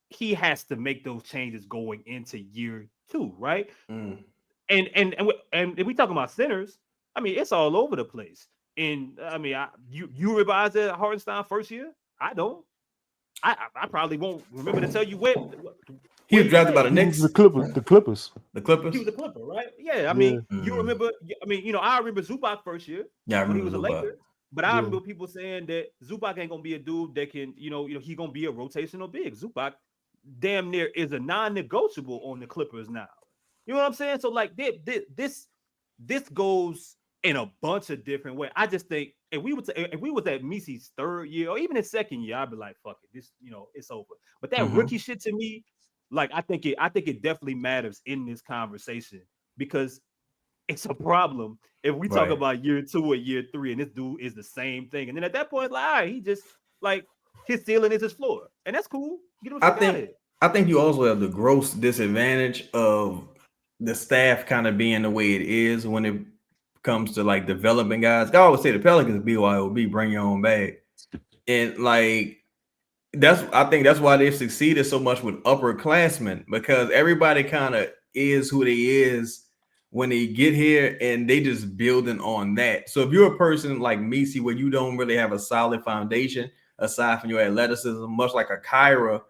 he has to make those changes going into year 2, right? And we talking about centers. I mean, it's all over the place. And I mean, you revised at Hartenstein first year? I don't. I probably won't remember to tell you when. He was drafted by the Knicks. The Clippers. He was a Clipper, right? Yeah, I mean, you remember. I mean, I remember Zubac first year. Yeah, I remember he was a Zubac. Laker. But I remember people saying that Zubac ain't gonna be a dude that can, he gonna be a rotational big. Zubac damn near is a non-negotiable on the Clippers now. You know what I'm saying? So, like, this goes in a bunch of different ways. I just think if we was at Missi's 3rd year or even his 2nd year, I'd be like, fuck it, this, it's over. But that rookie shit, to me, like, I think it definitely matters in this conversation, because it's a problem if we talk about year 2 or year 3 and this dude is the same thing. And then at that point, like, all right, he just, like, his ceiling is his floor, and that's cool. I think you also have the gross disadvantage of the staff kind of being the way it is when it comes to, like, developing guys. I always say the Pelicans BYOB, bring your own bag. And, like, I think that's why they've succeeded so much with upperclassmen, because everybody kind of is who they is when they get here, and they just building on that. So if you're a person like Missi, where you don't really have a solid foundation aside from your athleticism, much like a Kyra,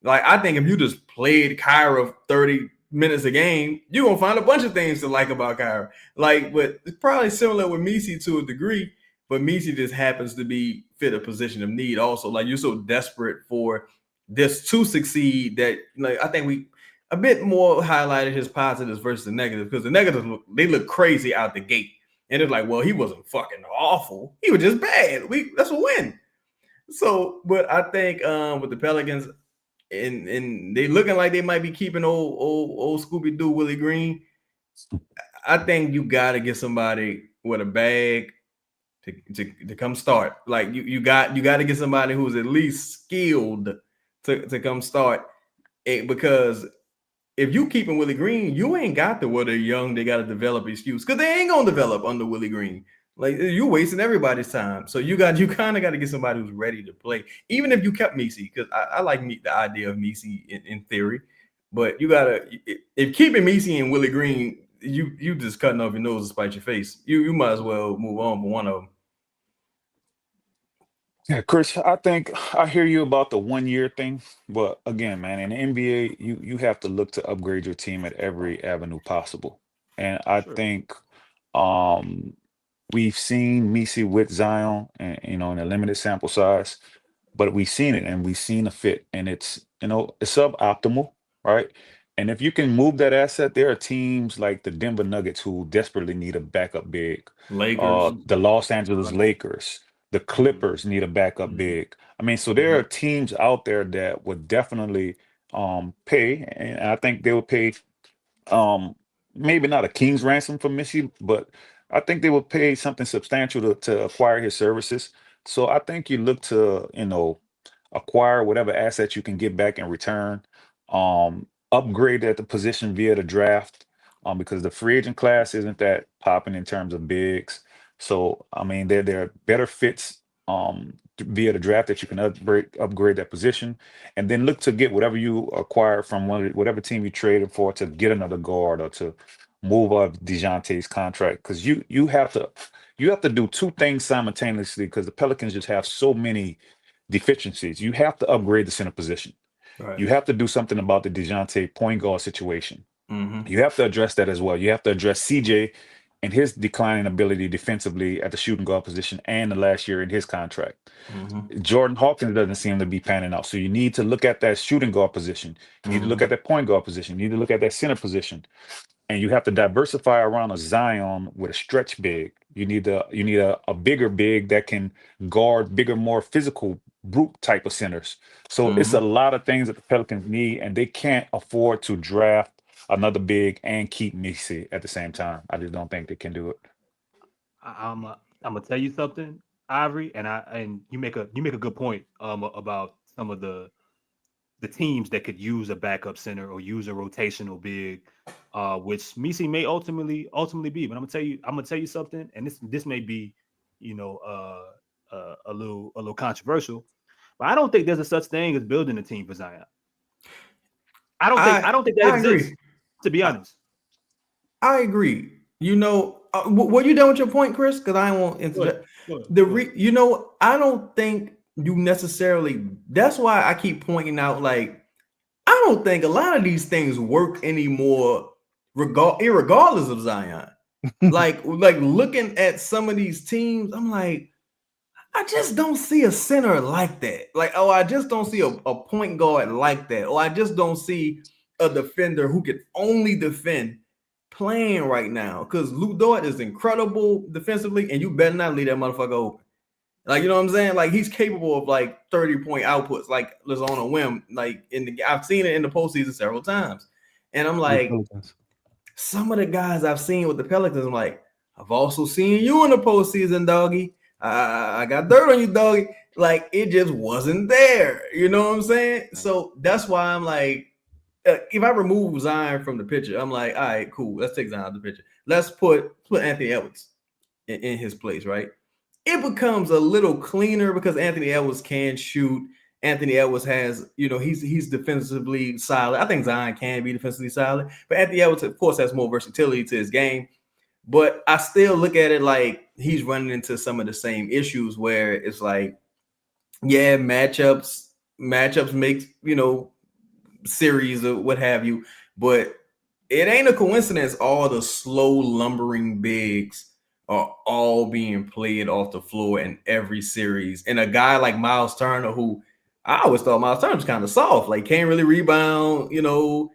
like, I think if you just played Kyra 30 minutes a game, you're gonna find a bunch of things to like about Kyra. Like, but it's probably similar with Missi to a degree, but Missi just happens to be fit a position of need also. Like, you're so desperate for this to succeed that, like, I think we a bit more highlighted his positives versus the negatives, because the negatives look crazy out the gate. And it's like, well, he wasn't fucking awful. He was just bad. That's a win. So, but I think with the Pelicans, and they looking like they might be keeping old Scooby Doo Willie Green. I think you got to get somebody with a bag to come start. Like you got to get somebody who's at least skilled to come start. Because if you keeping Willie Green, you ain't got the they're young, they got to develop excuse because they ain't gonna develop under Willie Green. Like you're wasting everybody's time. So you kind of got to get somebody who's ready to play, even if you kept Missi, because I like the idea of Missi in theory. But you gotta if keeping Missi and Willie Green, you just cutting off your nose to spite your face. You might as well move on for one of them. Yeah, Chris, I think I hear you about the 1 year thing, but again, man, in the NBA, you have to look to upgrade your team at every avenue possible. And I think we've seen Missi with Zion and in a limited sample size, but we've seen it and we've seen a fit, and it's suboptimal, right? And if you can move that asset, there are teams like the Denver Nuggets who desperately need a backup big. Lakers, the Los Angeles Lakers, the Clippers need a backup big. I mean, so there are teams out there that would definitely pay, and I think they would pay maybe not a king's ransom for Missi, but I think they would pay something substantial to acquire his services. So I think you look to, acquire whatever assets you can get back in return, upgrade at the position via the draft, because the free agent class isn't that popping in terms of bigs. So, I mean, there are better fits via the draft that you can upgrade that position, and then look to get whatever you acquire from whatever team you traded for to get another guard or to move up DeJounte's contract, because you have to do two things simultaneously because the Pelicans just have so many deficiencies. You have to upgrade the center position. Right. You have to do something about the DeJounte point guard situation. You have to address that as well. You have to address CJ and his declining ability defensively at the shooting guard position and the last year in his contract. Jordan Hawkins doesn't seem to be panning out. So you need to look at that shooting guard position. You need to look at that point guard position. You need to look at that center position. And you have to diversify around a Zion with a stretch big. You need a bigger big that can guard bigger, more physical brute type of centers. So it's a lot of things that the Pelicans need, and they can't afford to draft another big and keep Missi at the same time. I just don't think they can do it. I'm gonna tell you something, Ivory, and you make a good point about some of the teams that could use a backup center or use a rotational big, which Missi may ultimately be. But I'm gonna tell you something, and this may be, a little controversial, but I don't think there's a such thing as building a team for Zion. I don't think that exists. To be honest, I agree. Were you done with your point, Chris? Because I won't interject. I don't think you necessarily. That's why I keep pointing out. Like, I don't think a lot of these things work anymore, regardless of Zion. like looking at some of these teams, I'm like, I just don't see a center like that. Like, I just don't see a point guard like that. Or I just don't see a defender who can only defend playing right now. Because Luke Dort is incredible defensively, and you better not leave that motherfucker open. Like, you know what I'm saying? Like, he's capable of like 30-point outputs, like just on a whim. Like I've seen it in the postseason several times. And I'm like, some of the guys I've seen with the Pelicans, I'm like, I've also seen you in the postseason, doggy. I got dirt on you, doggy. Like, it just wasn't there. You know what I'm saying? So that's why I'm like, if I remove Zion from the picture, I'm like, all right, cool. Let's take Zion out of the picture. Let's put Anthony Edwards in his place, right? It becomes a little cleaner because Anthony Edwards can shoot. Anthony Edwards has, he's defensively solid. I think Zion can be defensively solid, but Anthony Edwards, of course, has more versatility to his game. But I still look at it like he's running into some of the same issues where it's like, yeah, matchups make, series or what have you, but it ain't a coincidence all the slow lumbering bigs are all being played off the floor in every series. And a guy like Miles Turner, who I always thought Miles Turner was kind of soft, like can't really rebound, he don't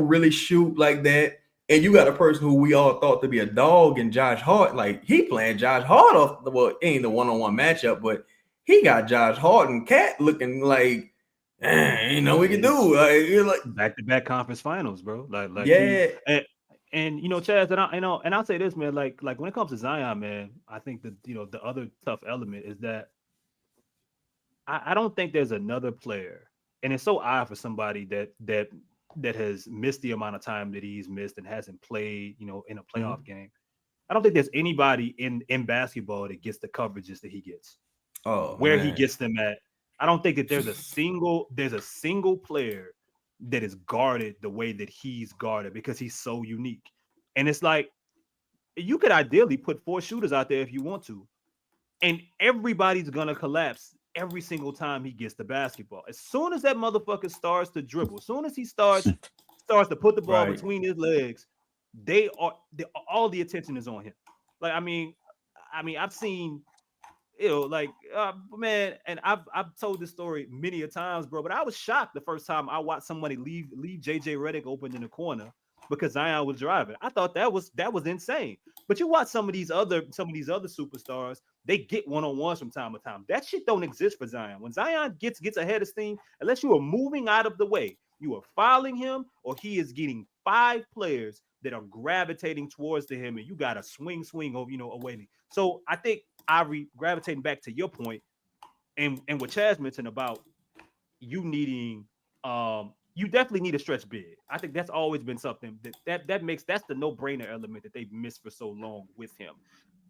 really shoot like that. and you got a person who we all thought to be a dog in Josh Hart. Like, he playing Josh Hart off the, well, it ain't the one-on-one matchup, but he got Josh Hart and Cat looking like, ain't no we can do. Like back-to-back conference finals, bro. Like yeah. And you know, Chaz, and I'll say this, man. Like when it comes to Zion, man, I think that, you know, the other tough element is that I don't think there's another player, and it's so odd for somebody that has missed the amount of time that he's missed and hasn't played, you know, in a playoff game. I don't think there's anybody in basketball that gets the coverages that he gets. Where he gets them at. I don't think that there's a single player that is guarded the way that he's guarded, because he's so unique. And it's like, you could ideally put 4 shooters out there if you want to, and everybody's gonna collapse every single time he gets the basketball. As soon as that motherfucker starts to dribble, as soon as he starts to put the ball between his legs, all the attention is on him. Like, I mean, I've seen, you know, like, man, and I've told this story many a times, bro, but I was shocked the first time I watched somebody leave JJ Redick open in the corner because Zion was driving. I thought that was insane. But you watch some of these other superstars, they get one-on-ones from time to time. That shit don't exist for Zion. When Zion gets ahead of steam, unless you are moving out of the way, you are fouling him, or he is getting 5 players that are gravitating towards to him, and you got to swing over, you know, away. So I think Ivory, gravitating back to your point, and what Chaz mentioned about you needing, you definitely need a stretch big. I think that's always been something that makes, that's the no-brainer element that they've missed for so long with him.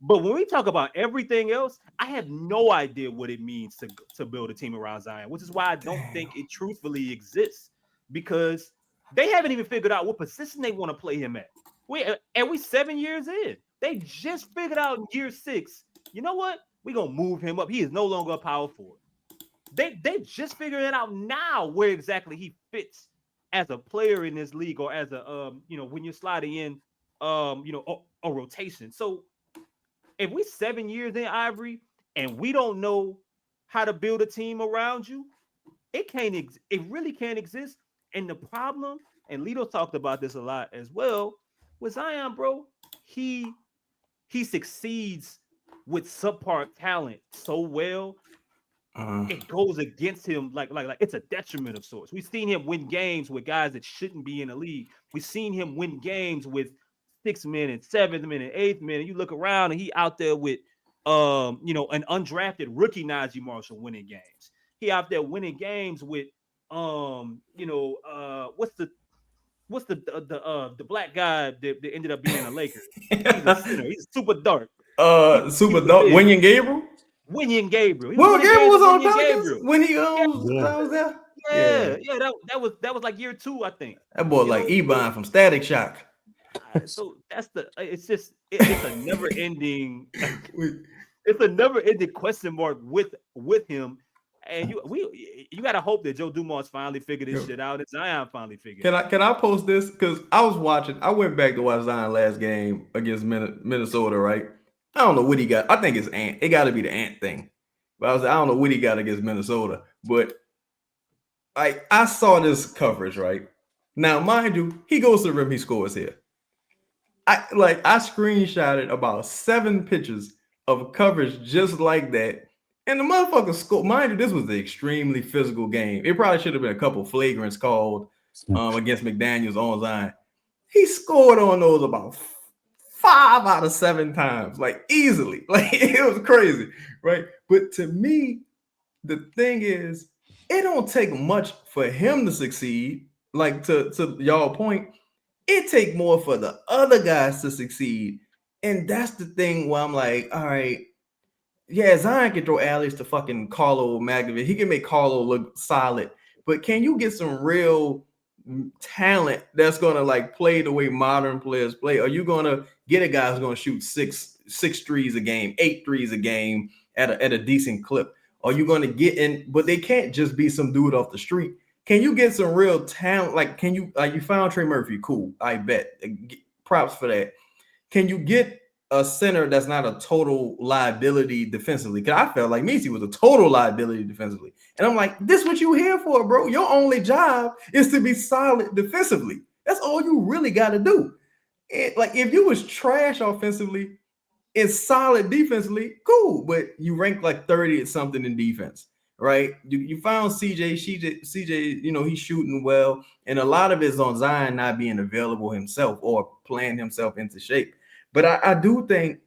But when we talk about everything else, I have no idea what it means to build a team around Zion, which is why I don't think it truthfully exists, because they haven't even figured out what position they want to play him at. We 7 years in. They just figured out in year 6, you know what? We're going to move him up. He is no longer a power forward. They just figuring it out now where exactly he fits as a player in this league, or as a, you know, when you're sliding in, you know, a rotation. So if we 7 years in, Ivory, and we don't know how to build a team around you, it really can't exist. And the problem, and Lito talked about this a lot as well, with Zion, bro, he succeeds with subpar talent so well, it goes against him like it's a detriment of sorts. We've seen him win games with guys that shouldn't be in the league. We've seen him win games with 6th minute, 7th minute, 8th minute. You look around and he out there with you know, an undrafted rookie Najee Marshall winning games. He out there winning games with you know, what's the black guy that ended up being a Laker? He's a center. He's super dark. Super dark. Winyan Gabriel. Well, Gabriel was on Pelicans when he was there. Yeah. That was like year 2, I think. That boy, you like Ebon from Static Shock. So that's it's a never ending. It's a never ending question mark with him. And you gotta hope that Joe Dumars finally figured this shit out, and Zion finally figured. Can I post this? Because I went back to watch Zion last game against Minnesota, right? I don't know what he got. I think it's Ant. It got to be the Ant thing. But I don't know what he got against Minnesota. But I saw this coverage, right? Now, mind you, he goes to the rim, he scores here. I screenshotted about 7 pictures of coverage just like that. And the motherfucker scored. Mind you, this was an extremely physical game. It probably should have been a couple flagrants called against McDaniels on Zion. He scored on those about 5 out of 7 times, like easily. Like, it was crazy, right? But to me, the thing is, it don't take much for him to succeed. Like, to y'all point, it take more for the other guys to succeed. And that's the thing where I'm like, all right, yeah, Zion can throw alleys to fucking Carlo Magnovic. He can make Carlo look solid. But can you get some real talent that's gonna like play the way modern players play? Are you gonna get a guy who's gonna shoot six threes a game, 8 threes a game at a decent clip? Are you gonna get in? But they can't just be some dude off the street. Can you get some real talent? Like, can you you found Trey Murphy? Cool, I bet. Props for that. Can you get a center that's not a total liability defensively? Because I felt like Missi was a total liability defensively. And I'm like, this what you here for, bro? Your only job is to be solid defensively. That's all you really got to do. like if you was trash offensively and solid defensively, cool, but you rank like 30 at something in defense, right? You found CJ, you know, he's shooting well, and a lot of it is on Zion not being available himself or playing himself into shape. But I do think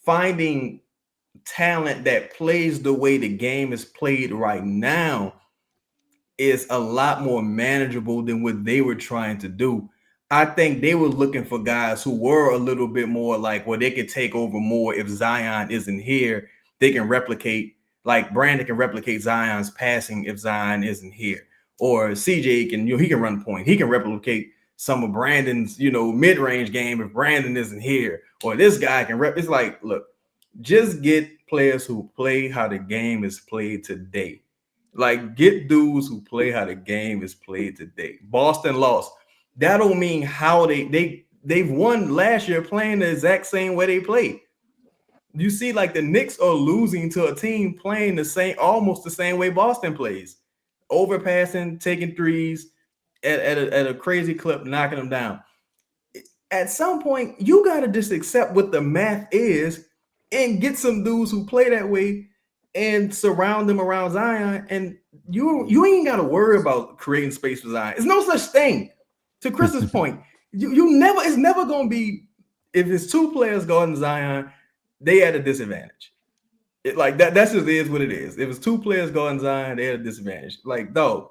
finding talent that plays the way the game is played right now is a lot more manageable than what they were trying to do. I think they were looking for guys who were a little bit more like, well, they could take over more if Zion isn't here. They can replicate, like Brandon can replicate Zion's passing if Zion isn't here. Or CJ can, you know, he can run point. He can replicate some of Brandon's, you know, mid-range game if Brandon isn't here. Or this guy can it's like, look, just get players who play how the game is played today. Like, get dudes who play how the game is played today. Boston lost. That don't mean how they've won last year playing the exact same way they played. You see, like the Knicks are losing to a team playing almost the same way Boston plays. Overpassing, taking threes at a crazy clip, knocking them down. At some point, you got to just accept what the math is and get some dudes who play that way and surround them around Zion, and you ain't got to worry about creating space for Zion. There's no such thing. To Chris's point, it's never going to be, if it's two players guarding Zion, they at a disadvantage. That's just is what it is. If it's two players guarding Zion, they at a disadvantage. Like, dog,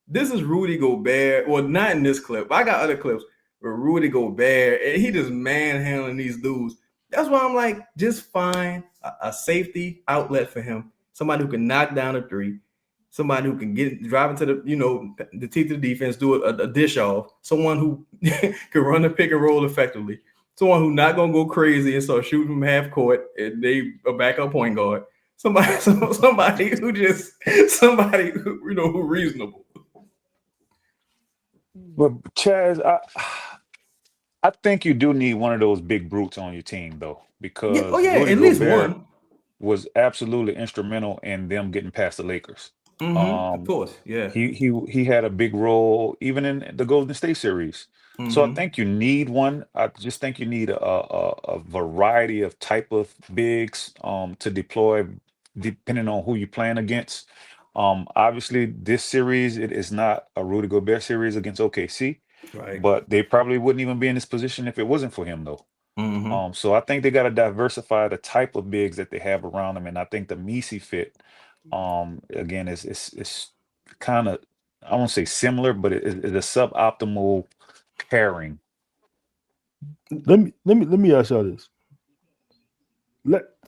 this is Rudy Gobert. Well, not in this clip. I got other clips where Rudy Gobert, and he just manhandling these dudes. That's why I'm like, just find a safety outlet for him. Somebody who can knock down a three. Somebody who can drive into the teeth of the defense, do a dish off. Someone who can run the pick and roll effectively. Someone who's not gonna go crazy and start shooting from half court and they a backup point guard. Somebody who you know, who reasonable. But Chaz, I think you do need one of those big brutes on your team though, because Rudy at least Gobert one was absolutely instrumental in them getting past the Lakers. Of course, yeah. He had a big role even in the Golden State series. So I think you need one. I just think you need a variety of type of bigs to deploy depending on who you're playing against. Obviously, this series, it is not a Rudy Gobert series against OKC, right? But they probably wouldn't even be in this position if it wasn't for him, though. So I think they got to diversify the type of bigs that they have around them, and I think the Missi fit, again, is kind of, I won't say similar, but it's a suboptimal pairing. Let me ask y'all this.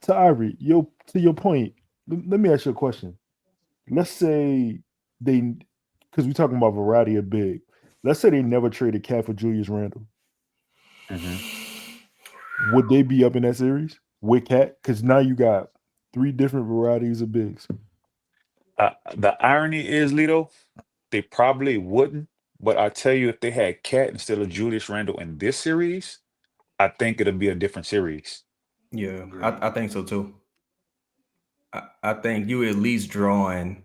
To Ivory, to your point, let me ask you a question. Let's say because we're talking about variety of big. Let's say they never traded Cat for Julius Randle. Would they be up in that series with Cat? Because now you got 3 different varieties of bigs. The irony is, Lito, they probably wouldn't. But I tell you, if they had Cat instead of Julius Randle in this series, I think it'll be a different series. Yeah, I think so too. I think you at least drawing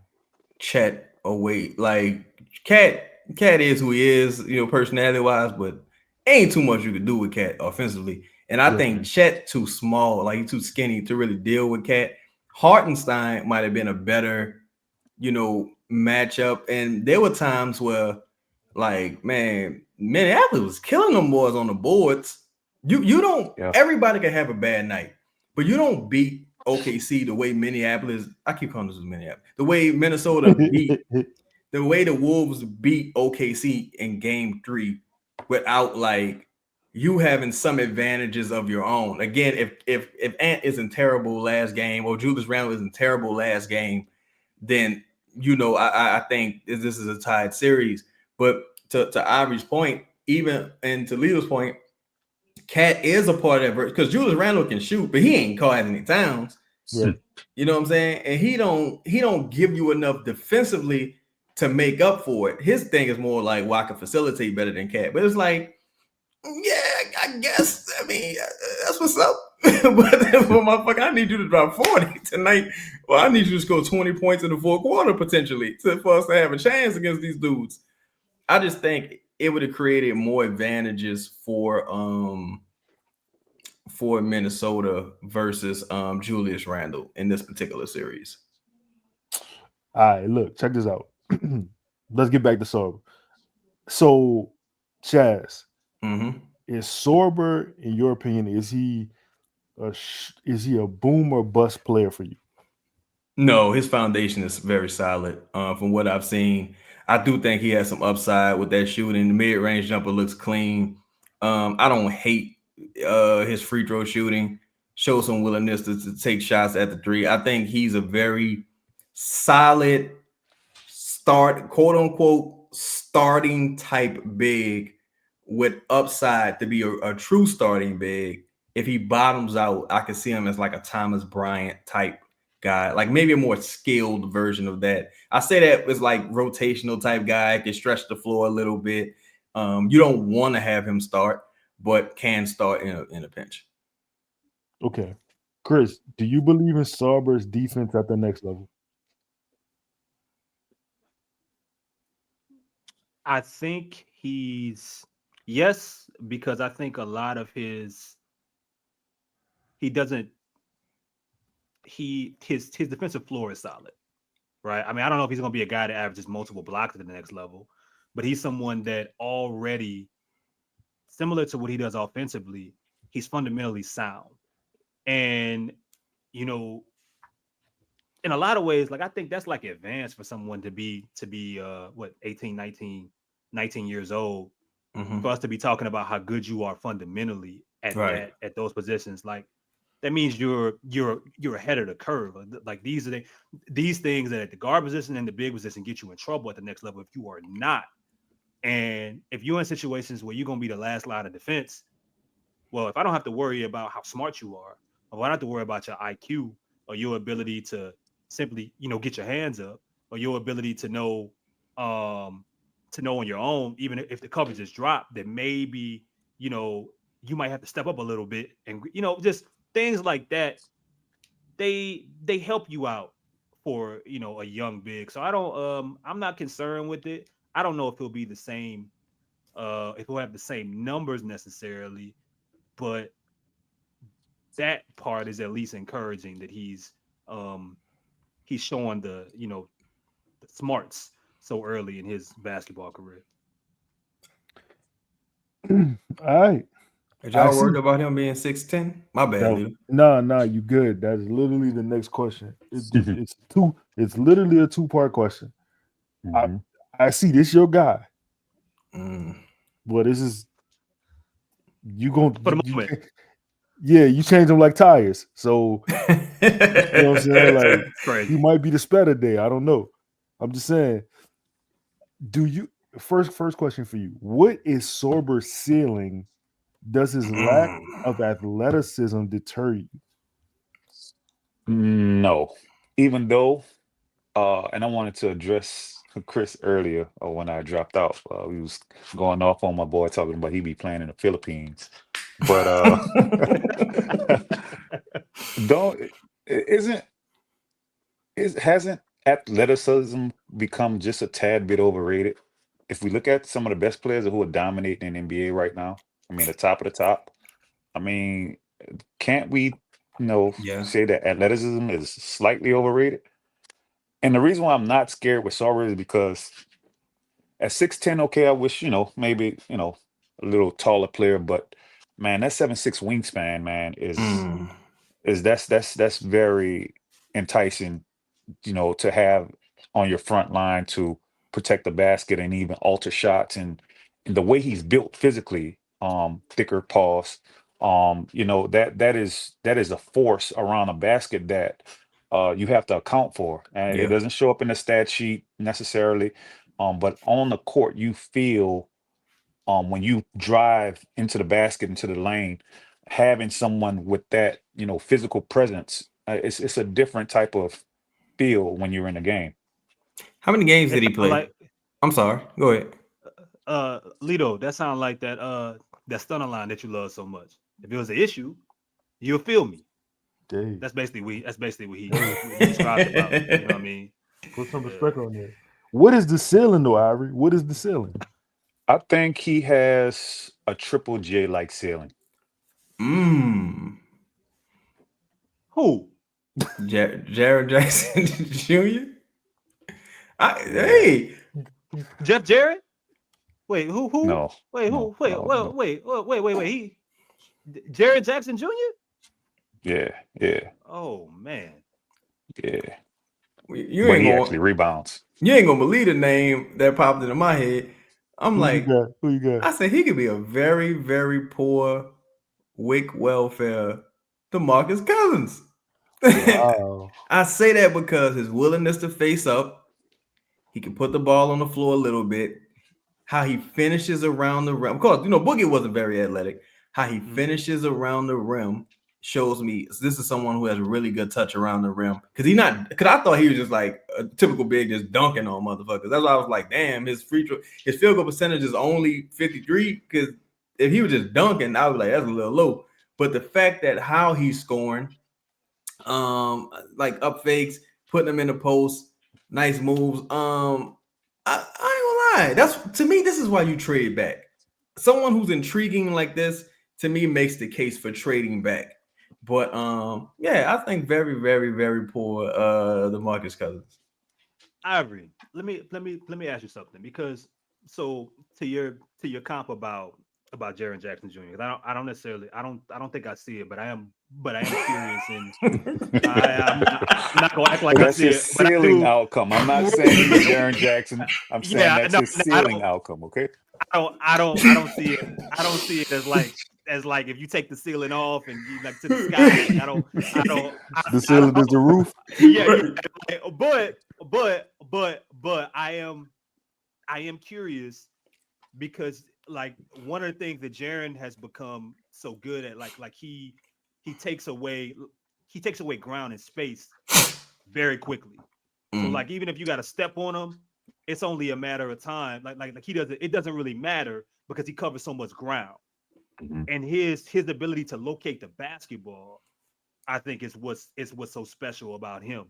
Chet away. Like Cat is who he is, you know, personality wise, but ain't too much you could do with Cat offensively. And I think Chet too small, like he's too skinny to really deal with Cat. Hartenstein might have been a better, you know, matchup. And there were times where, like, man, Minneapolis was killing them boys on the boards. You don't. Everybody can have a bad night, but you don't beat OKC the way Minneapolis. I keep calling this Minneapolis. The way Minnesota beat, the way the Wolves beat OKC in Game 3, without like you having some advantages of your own. Again, if Ant isn't terrible last game or Julius Randle isn't terrible last game, then you know I think this is a tied series. But to Ivory's point, even and to Lito's point, Cat is a part of that because Julius Randle can shoot, but he ain't caught any towns. Right. You know what I'm saying? And he don't give you enough defensively to make up for it. His thing is more like, well, I can facilitate better than Cat. But it's like, yeah, I guess. I mean, that's what's up. But motherfucker, I need you to drop 40 tonight. Well, I need you to score 20 points in the fourth quarter potentially for us to have a chance against these dudes. I just think it would have created more advantages for Minnesota versus Julius Randle in this particular series. All right, look, check this out. Let's get back to Sorber. So, Chaz, is Sorber, in your opinion, is he a boom or bust player for you? No, his foundation is very solid. From what I've seen, I do think he has some upside with that shooting. The mid-range jumper looks clean. I don't hate his free throw shooting. Shows some willingness to take shots at the three. I think he's a very solid quote unquote starting type big with upside to be a true starting big. If he bottoms out, I could see him as like a Thomas Bryant type guy, like maybe a more skilled version of that. I say that was like rotational type guy, can stretch the floor a little bit. You don't want to have him start, but can start in a pinch. Okay. Chris, do you believe in Sorber's defense at the next level? I think yes, because I think a lot of his defensive floor is solid, right? I mean, I don't know if he's going to be a guy that averages multiple blocks at the next level, but he's someone that already, similar to what he does offensively, he's fundamentally sound. And, you know, in a lot of ways, like I think that's like advanced for someone to be 18, 19 years old, for us to be talking about how good you are fundamentally at those positions. Like that means you're ahead of the curve. Like these things that at the guard position and the big position get you in trouble at the next level if you are not. And if you're in situations where you're going to be the last line of defense, well, if I don't have to worry about how smart you are, or I don't have to worry about your IQ or your ability to simply, get your hands up, or your ability to know on your own, even if the coverage is dropped, that maybe, you might have to step up a little bit, and just things like that. They help you out for a young big. So I'm not concerned with it. I don't know if he'll be the same, if he'll have the same numbers necessarily, but that part is at least encouraging that he's showing the smarts so early in his basketball career. All right. Are y'all worried about him being 6'10"? My bad, dude. No, you good. That is literally the next question. It's literally a two-part question. I see this your guy. But this is you gonna for the moment. You change them like tires. So you know what I'm saying? Like he might be the spreader day. I don't know. I'm just saying. Do you first question for you? What is Sorber's ceiling? Does his lack of athleticism deter you? No. Even though, and I wanted to address Chris earlier when I dropped out. We was going off on my boy talking about he be playing in the Philippines. But hasn't athleticism become just a tad bit overrated? If we look at some of the best players who are dominating in NBA right now, I mean the top of the top, I mean, can't we say that athleticism is slightly overrated? And the reason why I'm not scared with Sorber is because at 6'10", okay, I wish, maybe, a little taller player, but man, that 7'6" wingspan, man, that's very enticing, to have on your front line to protect the basket and even alter shots, and the way he's built physically, thicker paws, that is a force around a basket that you have to account for, and it doesn't show up in the stat sheet necessarily, but on the court you feel, when you drive into the basket, into the lane, having someone with that physical presence, it's a different type of feel when you're in the game. How many games did he play? I'm sorry, go ahead. Lito, that sounds like that stunner line that you love so much. If it was an issue, you'll feel me. Dang. That's basically what he described about. You know what I mean? Put some respect on there. What is the ceiling though, Ivory? What is the ceiling? I think he has a Triple J like ceiling. Who? Jared Jackson Jr. Yeah. Hey, Jeff Jarrett? Wait, who? No. Wait, who? No. Wait, No. well, No. wait. Jared Jackson Jr.? Yeah. Yeah. Oh man. Yeah. you But ain't he gonna actually rebounds. you ain't gonna believe the name that popped into my head. I'm Who like, you got? I said he could be a very, very poor WIC welfare DeMarcus Cousins. Wow. I say that because his willingness to face up, he can put the ball on the floor a little bit. How he finishes around the rim. Of course, Boogie wasn't very athletic. How he finishes around the rim shows me this is someone who has really good touch around the rim. Because I thought he was just like a typical big just dunking on motherfuckers. That's why I was like, damn, his field goal percentage is only 53. Because if he was just dunking, I was like, that's a little low. But the fact that how he's scoring, like up fakes, putting them in the post, nice moves. I ain't gonna lie. That's to me, this is why you trade back. Someone who's intriguing like this, to me, makes the case for trading back. But yeah, I think very, very, very poor DeMarcus Cousins. Ivory, let me ask you something, because so to your comp about Jaren Jackson Jr. Because I don't think I see it, but I am curious, and I'm not gonna act like I That's see his it, but I ceiling do. outcome. I'm not saying he's Jaren Jackson. I'm saying Yeah, that's no, his I ceiling don't. outcome. Okay. I don't see it. I don't see it as like if you take the ceiling off and you like to the sky. Like, I don't. The ceiling is the roof. Yeah. But I am curious, because like one of the things that Jaren has become so good at, like he takes away ground and space very quickly. So like even if you got to step on him, it's only a matter of time. Like it doesn't really matter, because he covers so much ground. And his ability to locate the basketball, I think, is what's so special about him.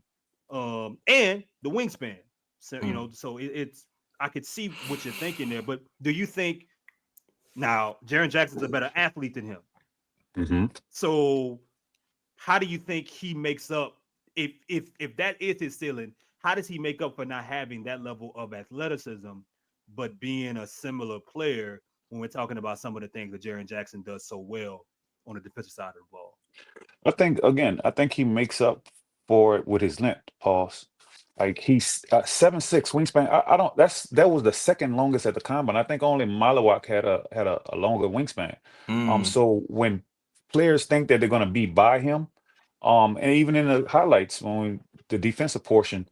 And the wingspan. So so it's I could see what you're thinking there, but do you think now Jaren Jackson's a better athlete than him? So how do you think he makes up, if that is his ceiling? How does he make up for not having that level of athleticism, but being a similar player when we're talking about some of the things that Jaren Jackson does so well on the defensive side of the ball? I think he makes up for it with his length. Pause. Like he's 7'6" wingspan. I don't. That was the second longest at the combine. I think only Malawak had a longer wingspan. So when players think that they're going to be by him, and even in the highlights the defensive portion,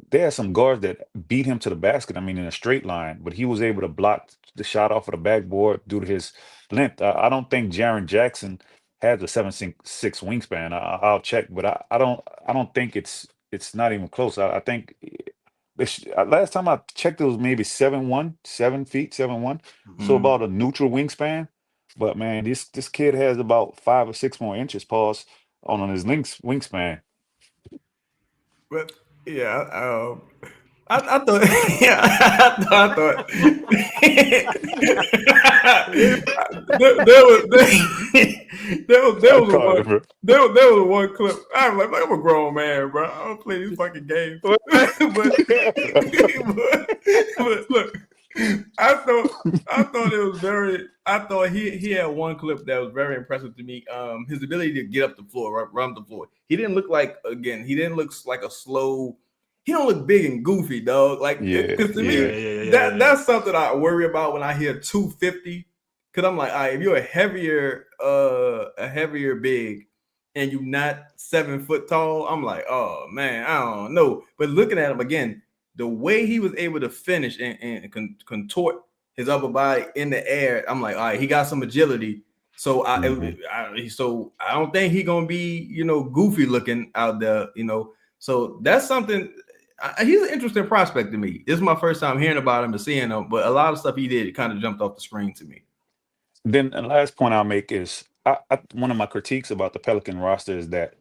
there are some guards that beat him to the basket. I mean, in a straight line, but he was able to block the shot off of the backboard due to his length. I don't think Jaren Jackson has a 7'6" wingspan. I'll check, but I don't think it's not even close. I think last time I checked, it was maybe 7'1", 7 feet, 7'1", so about a neutral wingspan. But man, this kid has about 5 or 6 more inches, pause, on his wingspan. But yeah, I thought, yeah, I thought there was one clip. I was like, I'm a grown man, bro. I don't play these fucking games. but look, I thought it was very. I thought he had one clip that was very impressive to me. His ability to get up the floor, run the floor. He didn't look like a slow. He don't look big and goofy, dog. Like, because to me, that's something I worry about when I hear 250. Because I'm like, all right, if you're a heavier big, and you're not 7 foot tall, I'm like, oh man, I don't know. But looking at him again, the way he was able to finish and contort his upper body in the air, I'm like, all right, he got some agility. So I don't think he's gonna be, goofy looking out there, So that's something. He's an interesting prospect to me. This is my first time hearing about him and seeing him, but a lot of stuff he did kind of jumped off the screen to me. Then the last point I'll make is one of my critiques about the Pelican roster is that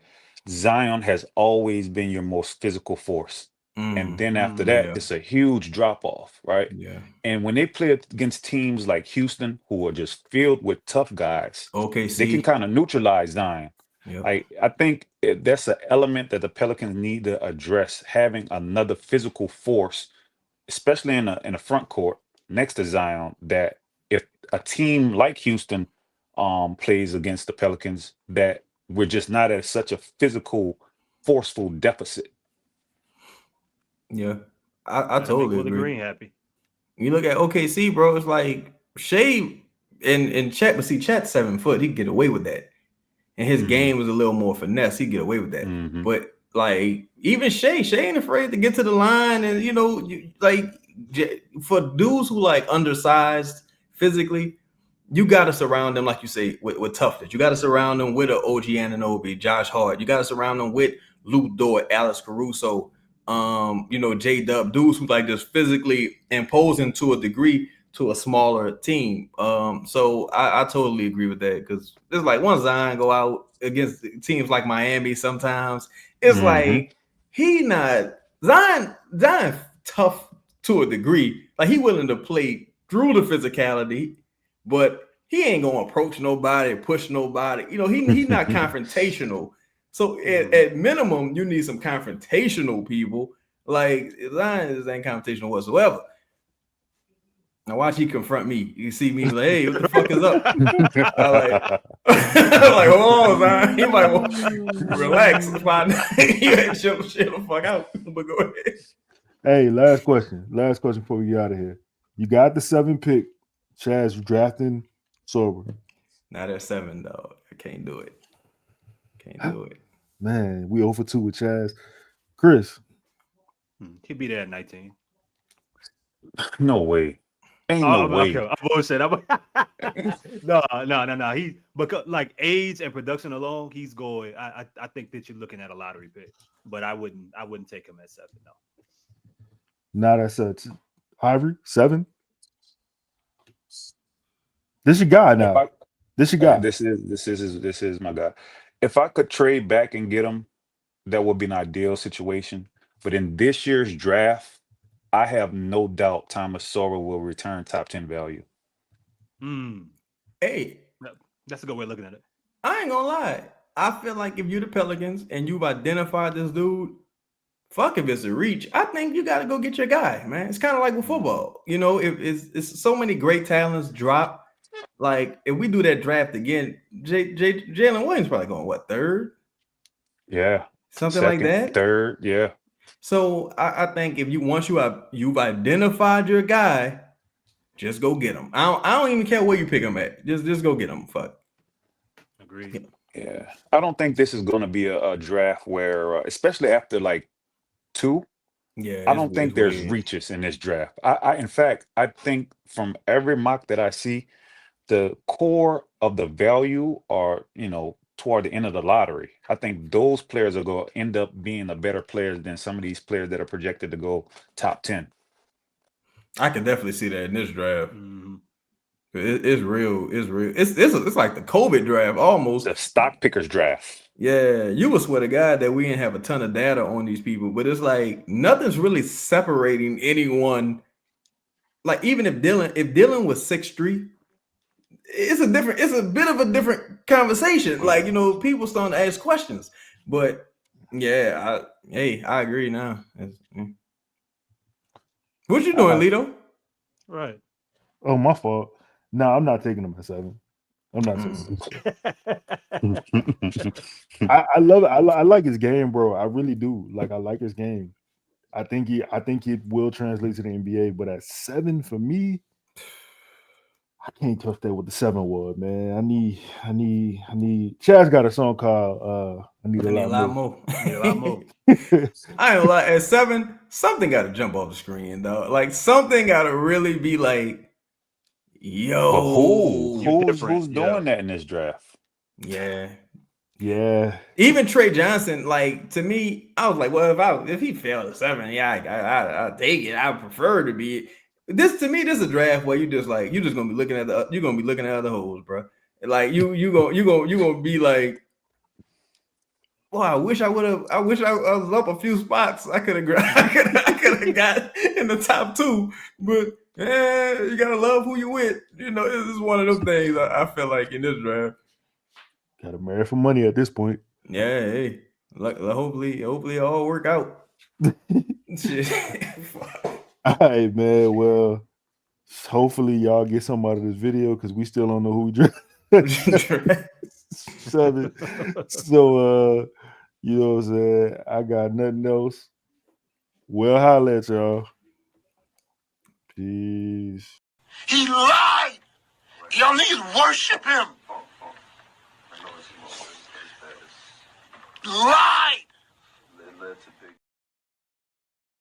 Zion has always been your most physical force. And then after that, it's a huge drop off, right? Yeah. And when they play against teams like Houston, who are just filled with tough guys, OKC, they can kind of neutralize Zion. I think that's an element that the Pelicans need to address, having another physical force, especially in the front court next to Zion, that if a team like Houston plays against the Pelicans, that we're just not at such a physical, forceful deficit. Yeah, I totally agree. Green happy. You look at OKC, bro. It's like Shea and Chet, but see, Chet's 7 foot. He can get away with that, and his game was a little more finesse. He get away with that. But like even Shea ain't afraid to get to the line, and like for dudes who like undersized physically, you got to surround them, like you say, with toughness. You got to surround them with an OG Anunoby, Josh Hart. You got to surround them with Luke Dort, Alex Caruso. J-Dub, dudes who like just physically imposing to a degree to a smaller team. So I totally agree with that, because it's like once Zion go out against teams like Miami, sometimes it's like Zion tough to a degree. Like he willing to play through the physicality, but he ain't gonna approach nobody, push nobody. He's not confrontational. So at minimum, you need some confrontational people. Like Zion ain't confrontational whatsoever. Now watch he confront me. You see me like, hey, what the fuck is up? I'm like, hold on, Zion. He might want to relax. You ain't chill the fuck out. But go ahead. Hey, last question before we get out of here. You got the 7 pick. Chaz, you drafting Sorber. Not at 7 though. I can't do it. Man, we 0 for 2 with Chaz. Chris. He'll be there at 19. No way. Ain't no way. Okay. I'm bullshit. No. He, because like age and production alone, he's going. I think that you're looking at a lottery pick, but I wouldn't take him at 7. No. Not at 7. Ivory 7. This your guy now. This your guy. This is my guy. If I could trade back and get him, that would be an ideal situation. But in this year's draft, I have no doubt Thomas Sorber will return top 10 value. Hey, that's a good way of looking at it. I ain't gonna lie. I feel like if you're the Pelicans and you've identified this dude, fuck if it's a reach. I think you got to go get your guy, man. It's kind of like with football. If it's so many great talents drop. Like if we do that draft again, Jalen Williams probably going what, 3rd? Yeah, something like that. 3rd, yeah. So I think if you've identified your guy, just go get him. I don't even care where you pick him at. Just go get him. Fuck. Agreed. Yeah, I don't think this is going to be a draft where, especially after like 2. Yeah, I don't think there's reaches in this draft. In fact, I think from every mock that I see, the core of the value are, toward the end of the lottery. I think those players are going to end up being a better players than some of these players that are projected to go top 10. I can definitely see that in this draft. It's real. It's like the COVID draft almost. The stock pickers draft. Yeah, you would swear to God that we didn't have a ton of data on these people, but it's like nothing's really separating anyone. Like even if Dylan was 6'3", it's a bit of a different conversation. Like, people starting to ask questions. But yeah, I agree now. What you doing, Lito? Right. Oh, my fault. No, I'm not taking him at 7. I'm not taking him. I love it. I like his game, bro. I really do. Like, I like his game. I think it will translate to the NBA, but at 7 for me, I can't touch that with the 7 wood, man. I need. Chaz got a song called I need a lot more. Need a lot more. I ain't lie. At 7, something got to jump off the screen, though. Like something got to really be like, yo, who's doing that in this draft? Yeah. Even Trey Johnson, like to me, I was like, well, if he failed at 7, yeah, I'll take it. I prefer to be. This to me, this is a draft where you're just gonna be looking at other holes, bro. Like you gonna be like, boy, I wish I was up a few spots. I could have got in the top 2, but you gotta love who you with. You know, this is one of those things I feel like in this draft. Gotta marry for money at this point. Yeah, hey, hopefully it all work out. All right, man. Well, hopefully y'all get some out of this video because we still don't know who we drafted. 7. So you know what I'm saying? I got nothing else. Well, holla at y'all. Peace. He lied. Y'all niggas worship him.